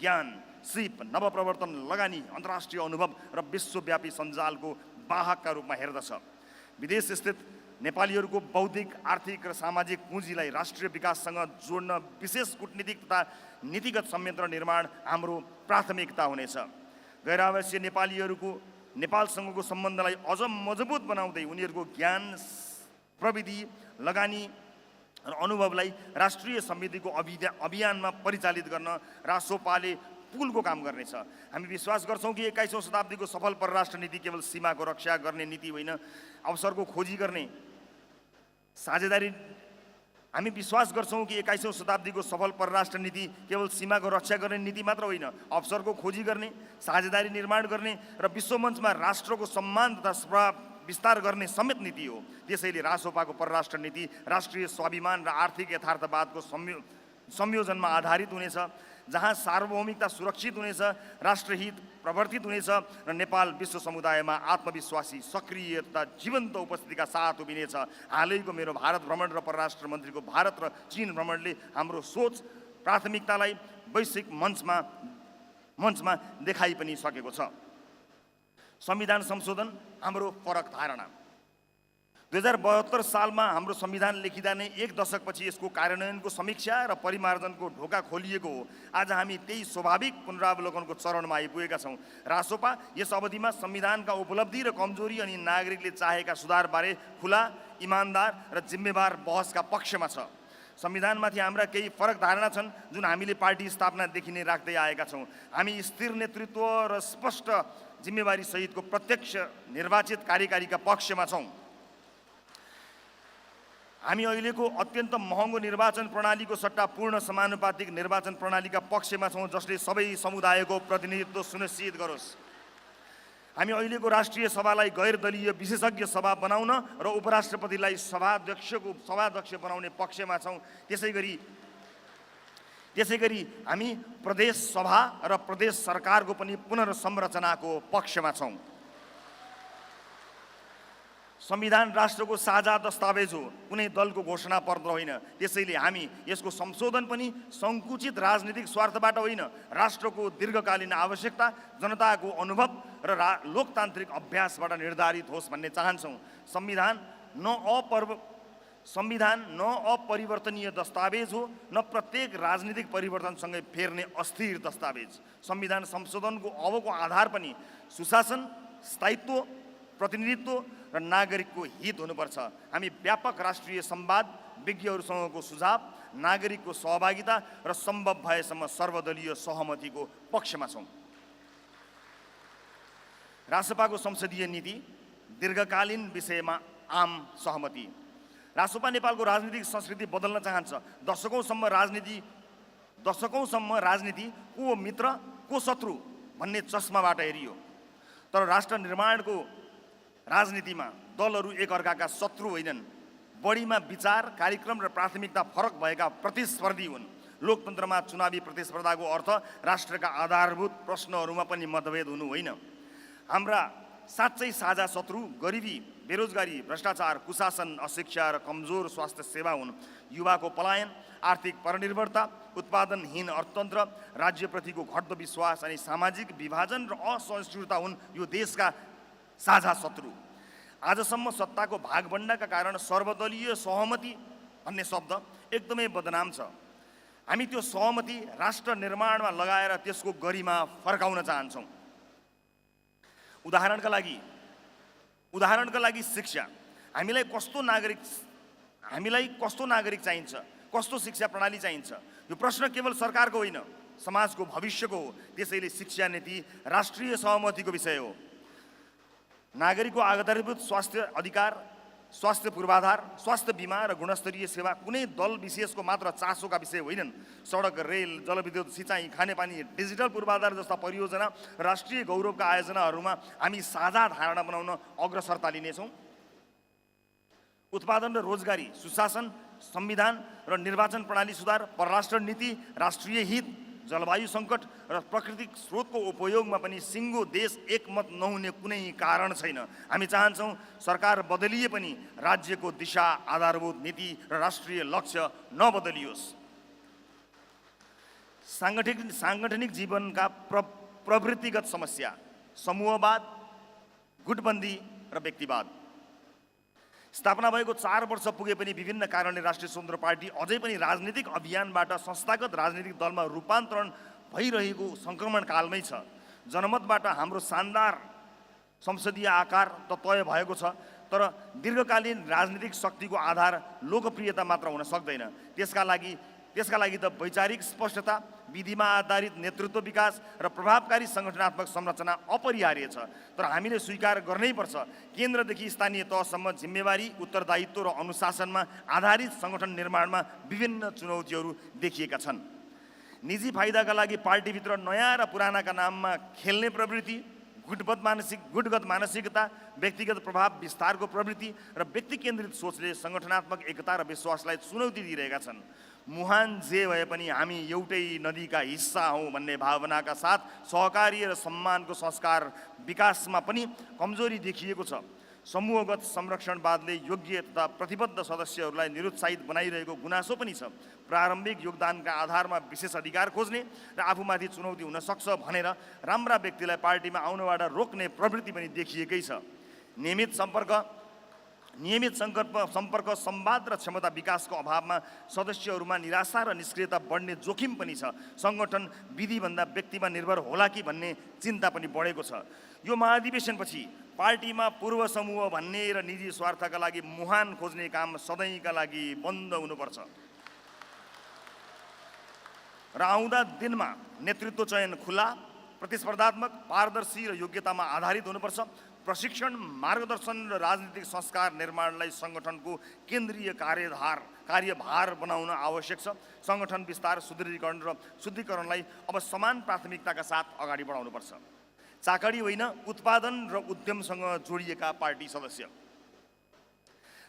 ज्ञान, सिप, नवप्रवर्तन, लगानी, अन्तर्राष्ट्रिय अनुभव र विश्वव्यापी सञ्जालको वाहकका रूपमा हेर्दछ। विदेशस्थित नेपालीहरूको बौद्धिक, आर्थिक र सामाजिक पुँजीलाई राष्ट्रिय विकाससँग जोड्न विशेष कूटनीतिक तथा नीतिगत संयन्त्र निर्माण हाम्रो प्राथमिकता हुनेछ। गैर-आवासीय नेपालीहरूको नेपालसँगको सम्बन्धलाई अझ मजबुत बनाउँदै उनीहरूको ज्ञान, प्रविधि, लगानी र अनुभवलाई राष्ट्रिय समृद्धिको अभियानमा परिचालित गर्न रासोपाले पुलको काम गर्नेछ। हामी विश्वास गर्छौँ कि 21औं शताब्दीको सफल परराष्ट्र नीति केवल सीमाको रक्षा गर्ने नीति होइन, अवसरको खोजी गर्ने साझेदारी हामी विश्वास गर्छौँ कि 21औं शताब्दीको सफल परराष्ट्र नीति केवल सीमाको रक्षा गर्ने नीति मात्र होइन, अवसरको खोजी गर्ने, साझेदारी निर्माण गर्ने र विश्वमञ्चमा राष्ट्रको सम्मान तथा प्रभाव विस्तार गर्ने समेत नीति हो। त्यसैले रासोपाको परराष्ट्र नीति राष्ट्रिय स्वाभिमान र आर्थिक यथार्थवादको संयोजनमा आधारित हुनेछ, जहाँ सार्वभौमिकता सुरक्षित हुनेछ, राष्ट्रहित प्रवर्तित हुनेछ र नेपाल विश्व समुदायमा आत्मविश्वासी, सक्रिय तथा जीवन्त उपस्थितिका साथ उभिनेछ। हालैको मेरो भारत भ्रमण र परराष्ट्र मन्त्रीको भारत र चीन भ्रमणले हाम्रो सोच, प्राथमिकतालाई वैश्विक मञ्चमा देखाइ पनि सकेको छ। संविधान संशोधन हाम्रो फरक धारणा। 2072 सालमा हाम्रो संविधान लेखिँदा नै एक दशकपछि यसको कार्यान्वयनको समीक्षा र परिमार्जनको ढोका खोलिएको हो। आज हामी त्यही स्वाभाविक पुनरावलोकनको चरणमा आइपुगेका छौँ। रासोपा यस अवधिमा संविधानका उपलब्धि र कमजोरी अनि नागरिकले चाहेका सुधारबारे खुला, इमान्दार र जिम्मेवार बहसका पक्षमा छ। संविधानमाथि हाम्रा केही फरक धारणा छन् जुन हामीले पार्टी स्थापनादेखि नै राख्दै आएका छौँ। हामी स्थिर नेतृत्व र स्पष्ट जिम्मेवारी सहितको प्रत्यक्ष निर्वाचित कार्यकारीका पक्षमा छौँ। हामी अहिलेको अत्यन्त महँगो निर्वाचन प्रणालीको सट्टा पूर्ण समानुपातिक निर्वाचन प्रणालीका पक्षमा छौँ, जसले सबै समुदायको प्रतिनिधित्व सुनिश्चित गरोस्। हामी अहिलेको राष्ट्रिय सभालाई गैर दलीय विशेषज्ञ सभा बनाउन र उपराष्ट्रपतिलाई सभाध्यक्ष बनाउने पक्षमा छौँ। त्यसै गरी हामी प्रदेश सभा र प्रदेश सरकारको पनि पुनर्संरचनाको पक्षमा छौँ। संविधान राष्ट्रको साझा दस्तावेज हो, कुनै दलको घोषणा पत्र होइन। त्यसैले हामी यसको संशोधन पनि सङ्कुचित राजनीतिक स्वार्थबाट होइन, राष्ट्रको दीर्घकालीन आवश्यकता, जनताको अनुभव र लोकतान्त्रिक अभ्यासबाट निर्धारित होस् भन्ने चाहन्छौँ। संविधान संविधान न अपरिवर्तनीय दस्तावेज हो, न प्रत्येक राजनीतिक परिवर्तनसँगै फेर्ने अस्थिर दस्तावेज। संविधान संशोधनको अबको आधार पनि सुशासन, स्थायित्व, प्रतिनिधित्व र नागरिकको हित हुनुपर्छ। हामी व्यापक राष्ट्रिय संवाद, विज्ञहरूसँगको सुझाव, नागरिकको सहभागिता र सम्भव भएसम्म सर्वदलीय सहमतिको पक्षमा छौँ। रासपाको संसदीय नीति दीर्घकालीन विषयमा आम सहमति। रासपा नेपालको राजनीतिक संस्कृति बदल्न चाहन्छ। दशकौँसम्म राजनीति को मित्र को शत्रु भन्ने चस्माबाट हेरियो, तर राष्ट्र निर्माणको राजनीतिमा दलहरू एकअर्काका शत्रु होइनन्, बढीमा विचार, कार्यक्रम र प्राथमिकता फरक भएका प्रतिस्पर्धी हुन्। लोकतन्त्रमा चुनावी प्रतिस्पर्धाको अर्थ राष्ट्रका आधारभूत प्रश्नहरूमा पनि मतभेद हुनु होइन। हाम्रा साँच्चै साझा शत्रु गरिबी, बेरोजगारी, भ्रष्टाचार, कुशासन, अशिक्षा र कमजोर स्वास्थ्य सेवा हुन्। युवाको पलायन, आर्थिक परनिर्भरता, उत्पादनहीन अर्थतन्त्र, राज्यप्रतिको घट्दो विश्वास अनि सामाजिक विभाजन र असहिष्णुता हुन् यो देशका साझा शत्रु। आजसम्म सत्ताको भागभण्डाका कारण सर्वदलीय सहमति भन्ने शब्द एकदमै बदनाम छ। हामी त्यो सहमति राष्ट्र निर्माणमा लगाएर त्यसको गरिमा फर्काउन चाहन्छौँ। उदाहरणका लागि शिक्षा। हामीलाई कस्तो नागरिक चाहिन्छ, कस्तो शिक्षा प्रणाली चाहिन्छ, यो प्रश्न केवल सरकारको होइन, समाजको भविष्यको हो। त्यसैले शिक्षा नीति राष्ट्रिय सहमतिको विषय हो। नागरिकको आधारभूत स्वास्थ्य अधिकार, स्वास्थ्य पूर्वाधार, स्वास्थ्य बीमा र गुणस्तरीय सेवा कुनै दल विशेषको मात्र चासोका विषय होइनन्। सडक, रेल, जलविद्युत, सिँचाइ, खानेपानी, डिजिटल पूर्वाधार जस्ता परियोजना, राष्ट्रिय गौरवका आयोजनाहरूमा हामी साझा धारणा बनाउन अग्रसरता लिनेछौँ। उत्पादन र रोजगारी, सुशासन, संविधान र निर्वाचन प्रणाली सुधार, परराष्ट्र नीति, राष्ट्रिय हित, जलवायु सङ्कट र प्राकृतिक स्रोतको उपयोगमा पनि सिङ्गो देश एकमत नहुने कुनै कारण छैन। हामी चाहन्छौँ सरकार बदलिए पनि राज्यको दिशा, आधारभूत नीति र राष्ट्रिय लक्ष्य नबदलियोस्। साङ्गठनिक जीवनका प्रवृत्तिगत समस्या, समूहवाद, गुटबन्दी र व्यक्तिवाद। स्थापना भएको 4 वर्ष पुगे पनि विभिन्न कारणले राष्ट्रिय स्वतन्त्र पार्टी अझै पनि राजनीतिक अभियानबाट संस्थागत राजनीतिक दलमा रूपान्तरण भइरहेको सङ्क्रमण कालमै छ। जनमतबाट हाम्रो शानदार संसदीय आकार त तय भएको छ, तर दीर्घकालीन राजनीतिक शक्तिको आधार लोकप्रियता मात्र हुन सक्दैन। त्यसका लागि त वैचारिक स्पष्टता, विधिमा आधारित नेतृत्व विकास र प्रभावकारी सङ्गठनात्मक संरचना अपरिहार्य छ। तर हामीले स्वीकार गर्नै पर्छ, केन्द्रदेखि स्थानीय तहसम्म जिम्मेवारी, उत्तरदायित्व र अनुशासनमा आधारित सङ्गठन निर्माणमा विभिन्न चुनौतीहरू देखिएका छन्। निजी फाइदाका लागि पार्टीभित्र नयाँ र पुरानाका नाममा खेल्ने प्रवृत्ति, गुटगत मानसिकता, व्यक्तिगत प्रभाव विस्तारको प्रवृत्ति र व्यक्ति केन्द्रित सोचले सङ्गठनात्मक एकता र विश्वासलाई चुनौती दिइरहेका छन्। मुहान जे भए पनि हामी एउटै नदीका हिस्सा हौँ भन्ने भावनाका साथ सहकारी र सम्मानको संस्कार विकासमा पनि कमजोरी देखिएको छ। समूहगत संरक्षणवादले योग्य तथा प्रतिबद्ध सदस्यहरूलाई निरुत्साहित बनाइरहेको गुनासो पनि छ। प्रारम्भिक योगदानका आधारमा विशेष अधिकार खोज्ने र आफूमाथि चुनौती हुन सक्छ भनेर राम्रा व्यक्तिलाई पार्टीमा आउनबाट रोक्ने प्रवृत्ति पनि देखिएकै छ। नियमित सम्पर्क, संवाद र क्षमता विकासको अभावमा सदस्यहरूमा निराशा र निष्क्रियता बढ्ने जोखिम पनि छ। सङ्गठन विधिभन्दा व्यक्तिमा निर्भर होला कि भन्ने चिन्ता पनि बढेको छ। यो महाधिवेशनपछि पार्टीमा पूर्व समूह भन्ने र निजी स्वार्थका लागि मुहान खोज्ने काम सधैँका लागि बन्द हुनुपर्छ र आउँदा दिनमा नेतृत्व चयन खुला, प्रतिस्पर्धात्मक, पारदर्शी र योग्यतामा आधारित हुनुपर्छ। प्रशिक्षण, मार्गदर्शन र राजनीतिक संस्कार निर्माणलाई सङ्गठनको केन्द्रीय कार्यभार बनाउन आवश्यक छ। सङ्गठन विस्तार, सुदृढीकरण र शुद्धिकरणलाई अब समान प्राथमिकताका साथ अगाडि बढाउनुपर्छ। चाकडी होइन, उत्पादन र उद्यमसँग जोडिएका पार्टी सदस्य।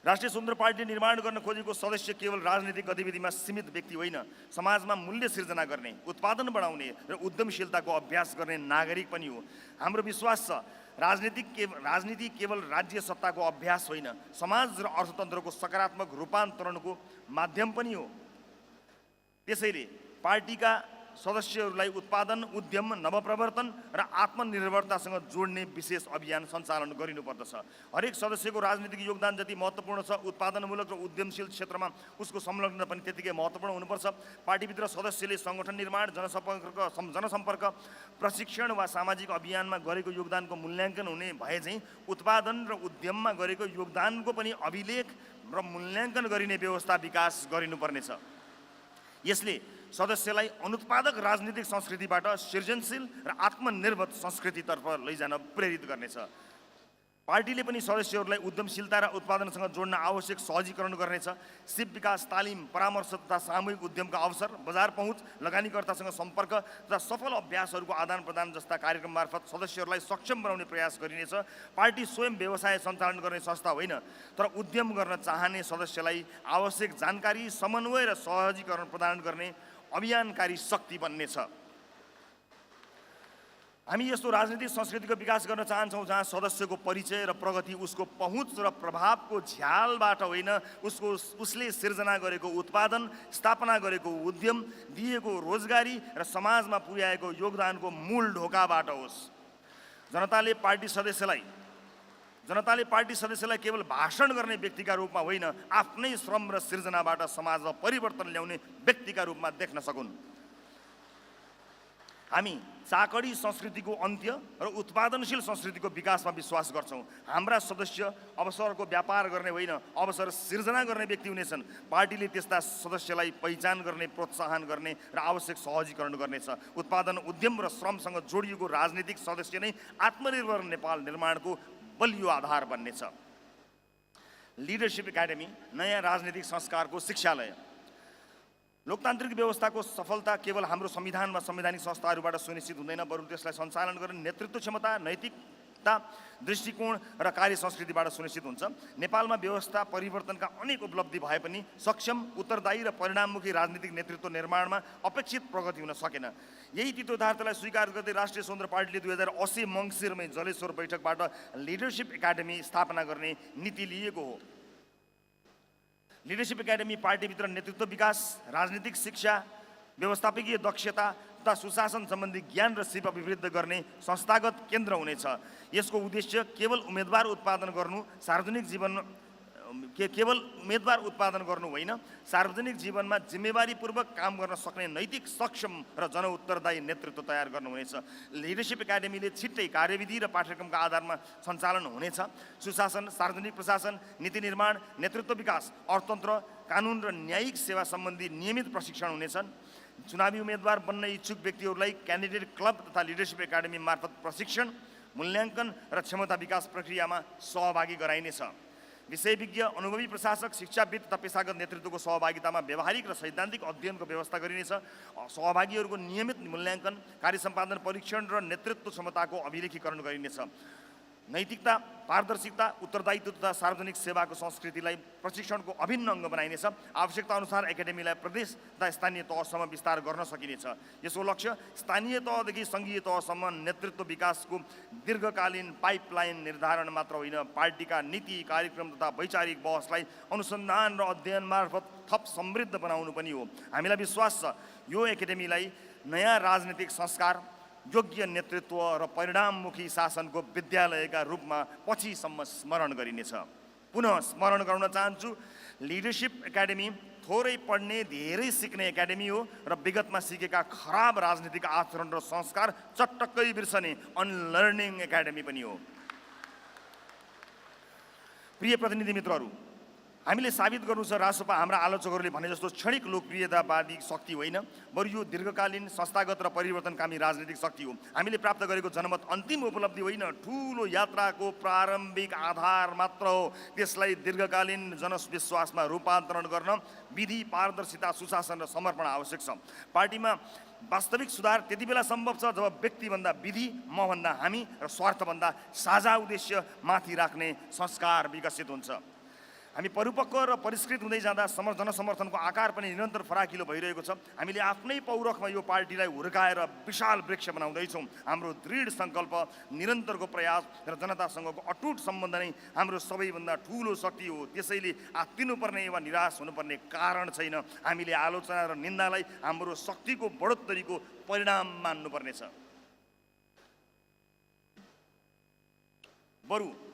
राष्ट्रिय स्वतन्त्र पार्टी निर्माण गर्न खोजेको सदस्य केवल राजनीतिक गतिविधिमा सीमित व्यक्ति होइन, समाजमा मूल्य सिर्जना गर्ने, उत्पादन बढाउने र उद्यमशीलताको अभ्यास गर्ने नागरिक पनि हो। हाम्रो विश्वास छ राजनीति केवल राज्य सत्ताको अभ्यास होइन, समाज र अर्थतन्त्रको सकारात्मक रूपान्तरणको माध्यम पनि हो। त्यसैले पार्टीका सदस्यहरूलाई उत्पादन, उद्यम, नवप्रवर्तन र आत्मनिर्भरतासँग जोड्ने विशेष अभियान सञ्चालन गरिनुपर्दछ। हरेक सदस्यको राजनीतिक योगदान जति महत्त्वपूर्ण छ, उत्पादनमूलक र उद्यमशील क्षेत्रमा उसको संलग्नता पनि त्यतिकै महत्त्वपूर्ण हुनुपर्छ। पार्टीभित्र सदस्यले सङ्गठन निर्माण, जनसम्पर्क, प्रशिक्षण वा सामाजिक अभियानमा गरेको योगदानको मूल्याङ्कन हुने भए चाहिँ उत्पादन र उद्यममा गरेको योगदानको पनि अभिलेख र मूल्याङ्कन गरिने व्यवस्था विकास गरिनुपर्नेछ। यसले सदस्यलाई अनुत्पादक राजनीतिक संस्कृतिबाट सृजनशील र आत्मनिर्भर संस्कृतितर्फ लैजान प्रेरित गर्नेछ। पार्टीले पनि सदस्यहरूलाई उद्यमशीलता र उत्पादनसँग जोड्न आवश्यक सहजीकरण गर्नेछ। सिप विकास तालिम, परामर्श तथा सामूहिक उद्यमका अवसर, बजार पहुँच, लगानीकर्तासँग सम्पर्क तथा सफल अभ्यासहरूको आदान प्रदान जस्ता कार्यक्रम मार्फत सदस्यहरूलाई सक्षम बनाउने प्रयास गरिनेछ। पार्टी स्वयं व्यवसाय सञ्चालन गर्ने संस्था होइन, तर उद्यम गर्न चाहने सदस्यलाई आवश्यक जानकारी, समन्वय र सहजीकरण प्रदान गर्ने अभियानकारी शक्ति बन्नेछ। हामी यस्तो राजनीतिक संस्कृतिको विकास गर्न चाहन्छौँ जहाँ सदस्यको परिचय र प्रगति उसको पहुँच र प्रभावको झ्यालबाट होइन, उसले सिर्जना गरेको उत्पादन, स्थापना गरेको उद्यम, दिएको रोजगारी र समाजमा पुर्याएको योगदानको मूल ढोकाबाट होस्। जनताले पार्टी सदस्यलाई केवल भाषण गर्ने व्यक्तिका रूपमा होइन, आफ्नै श्रम र सिर्जनाबाट समाजमा परिवर्तन ल्याउने व्यक्तिका रूपमा देख्न सकुन्। हामी चाकडी संस्कृतिको अन्त्य र उत्पादनशील संस्कृतिको विकासमा विश्वास गर्छौँ। हाम्रा सदस्य अवसरको व्यापार गर्ने होइन, अवसर सिर्जना गर्ने व्यक्ति हुनेछन्। पार्टीले त्यस्ता सदस्यलाई पहिचान गर्ने, प्रोत्साहन गर्ने र आवश्यक सहजीकरण गर्नेछ। उत्पादन, उद्यम र श्रमसँग जोडिएको राजनीतिक सदस्य नै आत्मनिर्भर नेपाल निर्माणको बलियो आधार बन्नेछ। लिडरसिप एकाडेमी नयाँ राजनीतिक संस्कारको शिक्षालय। लोकतान्त्रिक व्यवस्थाको सफलता केवल हाम्रो संविधान वा संवैधानिक संस्थाहरूबाट सुनिश्चित हुँदैन, बरु त्यसलाई सञ्चालन गर्ने नेतृत्व क्षमता, नैतिकता, दृष्टिकोण र कार्य संस्कृतिबाट सुनिश्चित हुन्छ। नेपालमा व्यवस्था परिवर्तनका अनेक उपलब्धि भए पनि सक्षम, उत्तरदायी र परिणाममुखी राजनीतिक नेतृत्व निर्माणमा अपेक्षित प्रगति हुन सकेन। यही तितो यथार्थलाई स्वीकार गर्दै राष्ट्रिय स्वतन्त्र पार्टीले 2080 मङ्सिरमै जलेश्वर बैठकबाट लिडरसिप एकाडेमी स्थापना गर्ने नीति लिएको हो। लिडरसिप एकाडेमी पार्टीभित्र नेतृत्व विकास, राजनीतिक शिक्षा, व्यवस्थापकीय दक्षता तथा सुशासन सम्बन्धी ज्ञान र सिप अभिवृद्धि गर्ने संस्थागत केन्द्र हुनेछ। यसको उद्देश्य केवल उम्मेदवार उत्पादन गर्नु होइन, सार्वजनिक जीवनमा जिम्मेवारीपूर्वक काम गर्न सक्ने नैतिक, सक्षम र जनउत्तरदायी नेतृत्व तयार गर्नु हुनेछ। लिडरसिप एकाडेमीले छिट्टै कार्यविधि र पाठ्यक्रमका आधारमा सञ्चालन हुनेछ। सुशासन, सार्वजनिक प्रशासन, नीति निर्माण, नेतृत्व विकास, अर्थतन्त्र, कानुन र न्यायिक सेवा सम्बन्धी नियमित प्रशिक्षण हुनेछन्। चुनावी उम्मेदवार बन्न इच्छुक व्यक्तिहरूलाई क्यान्डिडेट क्लब तथा लिडरसिप एकाडेमी मार्फत प्रशिक्षण, मूल्याङ्कन र क्षमता विकास प्रक्रियामा सहभागी गराइनेछ। विषयविज्ञ, अनुभवी प्रशासक, शिक्षाविद तथा पेशागत नेतृत्वको सहभागितामा व्यावहारिक र सैद्धान्तिक अध्ययनको व्यवस्था गरिनेछ। सहभागीहरूको नियमित मूल्याङ्कन, कार्य सम्पादन परीक्षण र नेतृत्व क्षमताको अभिलेखीकरण गरिनेछ। नैतिकता, पारदर्शिता, उत्तरदायित्व तथा सार्वजनिक सेवाको संस्कृतिलाई प्रशिक्षणको अभिन्न अङ्ग बनाइनेछ। आवश्यकता अनुसार एकाडेमीलाई प्रदेश तथा स्थानीय तहसम्म विस्तार गर्न सकिनेछ। यसको लक्ष्य स्थानीय तहदेखि सङ्घीय तहसम्म नेतृत्व विकासको दीर्घकालीन पाइपलाइन निर्धारण मात्र होइन, पार्टीका नीति, कार्यक्रम तथा वैचारिक बहसलाई अनुसन्धान र अध्ययन मार्फत थप समृद्ध बनाउनु पनि हो। हामीलाई विश्वास छ यो एकाडेमीलाई नयाँ राजनीतिक संस्कार, योग्य नेतृत्व र परिणाममुखी शासनको विद्यालयका रूपमा पछिसम्म स्मरण गरिनेछ। पुनः स्मरण गराउन चाहन्छु, लिडरसिप एकाडेमी थोरै पढ्ने, धेरै सिक्ने एकाडेमी हो र विगतमा सिकेका खराब राजनीतिक आचरण र संस्कार चटक्कै बिर्सने अनलर्निङ एकाडेमी पनि हो। प्रिय प्रतिनिधि मित्रहरू, हामीले साबित गर्नु छ रासोपा हाम्रा आलोचकहरूले भने जस्तो क्षणिक लोकप्रियतावादी शक्ति होइन, बरु यो दीर्घकालीन, संस्थागत र परिवर्तनकामी राजनीतिक शक्ति हो। हामीले प्राप्त गरेको जनमत अन्तिम उपलब्धि होइन, ठुलो यात्राको प्रारम्भिक आधार मात्र हो। त्यसलाई दीर्घकालीन जनविश्वासमा रूपान्तरण गर्न विधि, पारदर्शिता, सुशासन र समर्पण आवश्यक छ। पार्टीमा वास्तविक सुधार त्यति बेला सम्भव छ जब व्यक्तिभन्दा विधि, मभन्दा हामी र स्वार्थभन्दा साझा उद्देश्य माथि राख्ने संस्कार विकसित हुन्छ। हामी परिपक्व र परिष्कृत हुँदै जाँदा जनसमर्थनको आकार पनि निरन्तर फराकिलो भइरहेको छ। हामीले आफ्नै पौरखमा यो पार्टीलाई हुर्काएर विशाल वृक्ष बनाउँदैछौँ। हाम्रो दृढ सङ्कल्प, निरन्तरको प्रयास र जनतासँगको अटुट सम्बन्ध नै हाम्रो सबैभन्दा ठुलो शक्ति हो। त्यसैले आत्तिनुपर्ने वा निराश हुनुपर्ने कारण छैन। हामीले आलोचना र निन्दालाई हाम्रो शक्तिको बढोत्तरीको परिणाम मान्नुपर्नेछ। बरु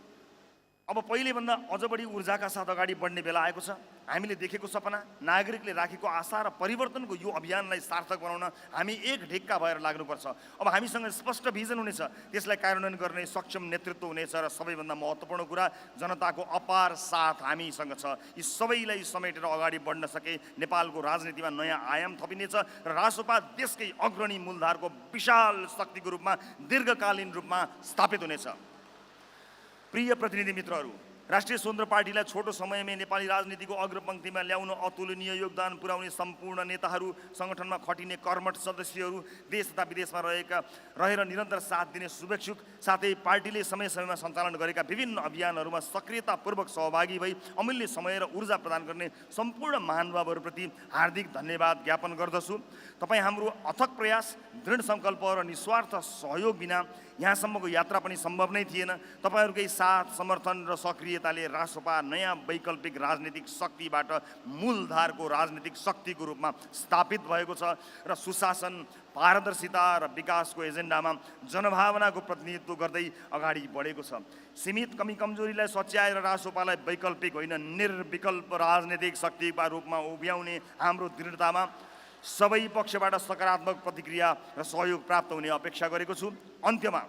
अब पहिलेभन्दा अझ बढी ऊर्जाका साथ अगाडि बढ्ने बेला आएको छ। हामीले देखेको सपना, नागरिकले राखेको आशा र परिवर्तनको यो अभियानलाई सार्थक बनाउन हामी एक ढिक्का भएर लाग्नुपर्छ। अब हामीसँग स्पष्ट भिजन हुनेछ, त्यसलाई कार्यान्वयन गर्ने सक्षम नेतृत्व हुनेछ र सबैभन्दा महत्त्वपूर्ण कुरा जनताको अपार साथ हामीसँग छ। यी सबैलाई समेटेर अगाडि बढ्न सके नेपालको राजनीतिमा नयाँ आयाम थपिनेछ र रासोपा देशकै अग्रणी मूलधारको विशाल शक्तिको रूपमा दीर्घकालीन रूपमा स्थापित हुनेछ। प्रिय प्रतिनिधि मित्रहरू, राष्ट्रिय स्वतन्त्र पार्टीलाई छोटो समयमै नेपाली राजनीतिको अग्रपङ्क्तिमा ल्याउन अतुलनीय योगदान पुर्याउने सम्पूर्ण नेताहरू, सङ्गठनमा खटिने कर्मठ सदस्यहरू, देश तथा विदेशमा रहेर निरन्तर साथ दिने शुभेच्छुक, साथै पार्टीले समय समयमा सञ्चालन गरेका विभिन्न अभियानहरूमा सक्रियतापूर्वक सहभागी भई अमूल्य समय र ऊर्जा प्रदान गर्ने सम्पूर्ण महानुभावहरूप्रति हार्दिक धन्यवाद ज्ञापन गर्दछु। तपाईँ हाम्रो अथक प्रयास, दृढ सङ्कल्प र निस्वार्थ सहयोग बिना यहाँसम्मको यात्रा पनि सम्भव नै थिएन। तपाईँहरूकै साथ, समर्थन र सक्रियताले रासोपा नयाँ वैकल्पिक राजनीतिक शक्तिबाट मूलधारको राजनीतिक शक्तिको रूपमा स्थापित भएको छ र सुशासन, पारदर्शिता र विकासको एजेन्डामा जनभावनाको प्रतिनिधित्व गर्दै अगाडि बढेको छ। सीमित कमी कमजोरीलाई सच्याएर रासोपालाई वैकल्पिक होइन, निर्विकल्प राजनीतिक शक्तिका रूपमा उभ्याउने हाम्रो दृढतामा सबै पक्षबाट सकारात्मक प्रतिक्रिया र सहयोग प्राप्त हुने अपेक्षा गरेको छु। अन्त्यमा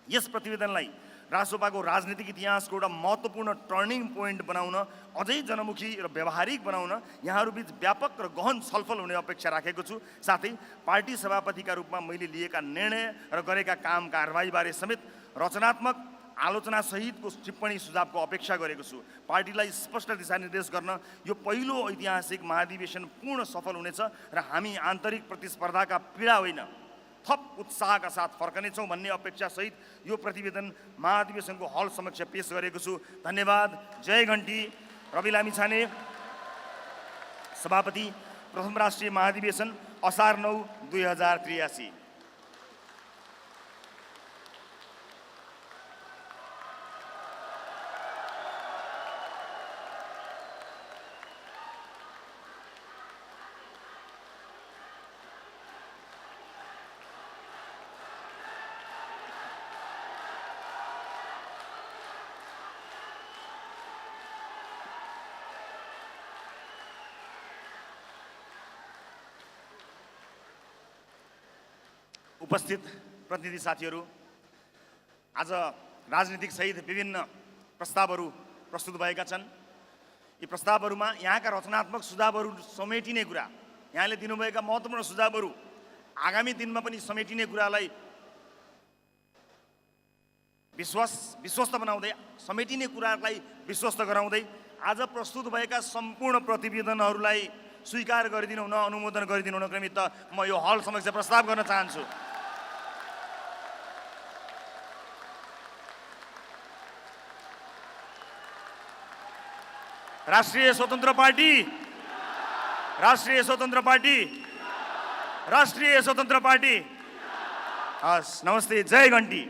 यस प्रतिवेदनलाई रासोपाको राजनीतिक इतिहासको एउटा महत्त्वपूर्ण टर्निङ पोइन्ट बनाउन, अझै जनमुखी र व्यावहारिक बनाउन यहाँहरूबीच व्यापक र गहन छलफल हुने अपेक्षा राखेको छु। साथै पार्टी सभापतिका रूपमा मैले लिएका निर्णय र गरेका काम कारबाहीबारे समेत रचनात्मक आलोचना सहितको टिप्पणी सुझावको अपेक्षा गरेको छु। पार्टीलाई स्पष्ट दिशानिर्देश गर्न यो पहिलो ऐतिहासिक महाधिवेशन पूर्ण सफल हुनेछ र हामी आन्तरिक प्रतिस्पर्धाका पीडा होइन, थप उत्साहका साथ फर्कनेछौँ भन्ने अपेक्षासहित यो प्रतिवेदन महाधिवेशनको हल समक्ष पेश गरेको छु। धन्यवाद। जय घन्टी। रवि लामिछाने, सभापति, प्रथम राष्ट्रिय महाधिवेशन, असार 9, 2083। उपस्थित प्रतिनिधि साथीहरू, आज राजनीतिक सहित विभिन्न प्रस्तावहरू प्रस्तुत भएका छन्। यी प्रस्तावहरूमा यहाँका रचनात्मक सुझावहरू समेटिने कुरा, यहाँले दिनुभएका महत्त्वपूर्ण सुझावहरू आगामी दिनमा पनि समेटिने कुरालाई विश्वस्त बनाउँदै, समेटिने कुरालाई विश्वस्त गराउँदै आज प्रस्तुत भएका सम्पूर्ण प्रतिवेदनहरूलाई स्वीकार गरिदिनु हुन, अनुमोदन गरिदिनु हुनको निमित्त म यो हल समक्ष प्रस्ताव गर्न चाहन्छु। राष्ट्रिय स्वतन्त्र पार्टी, राष्ट्रिय स्वतन्त्र पार्टी, राष्ट्रिय स्वतन्त्र पार्टी। हस्, नमस्ते। जय घन्टी।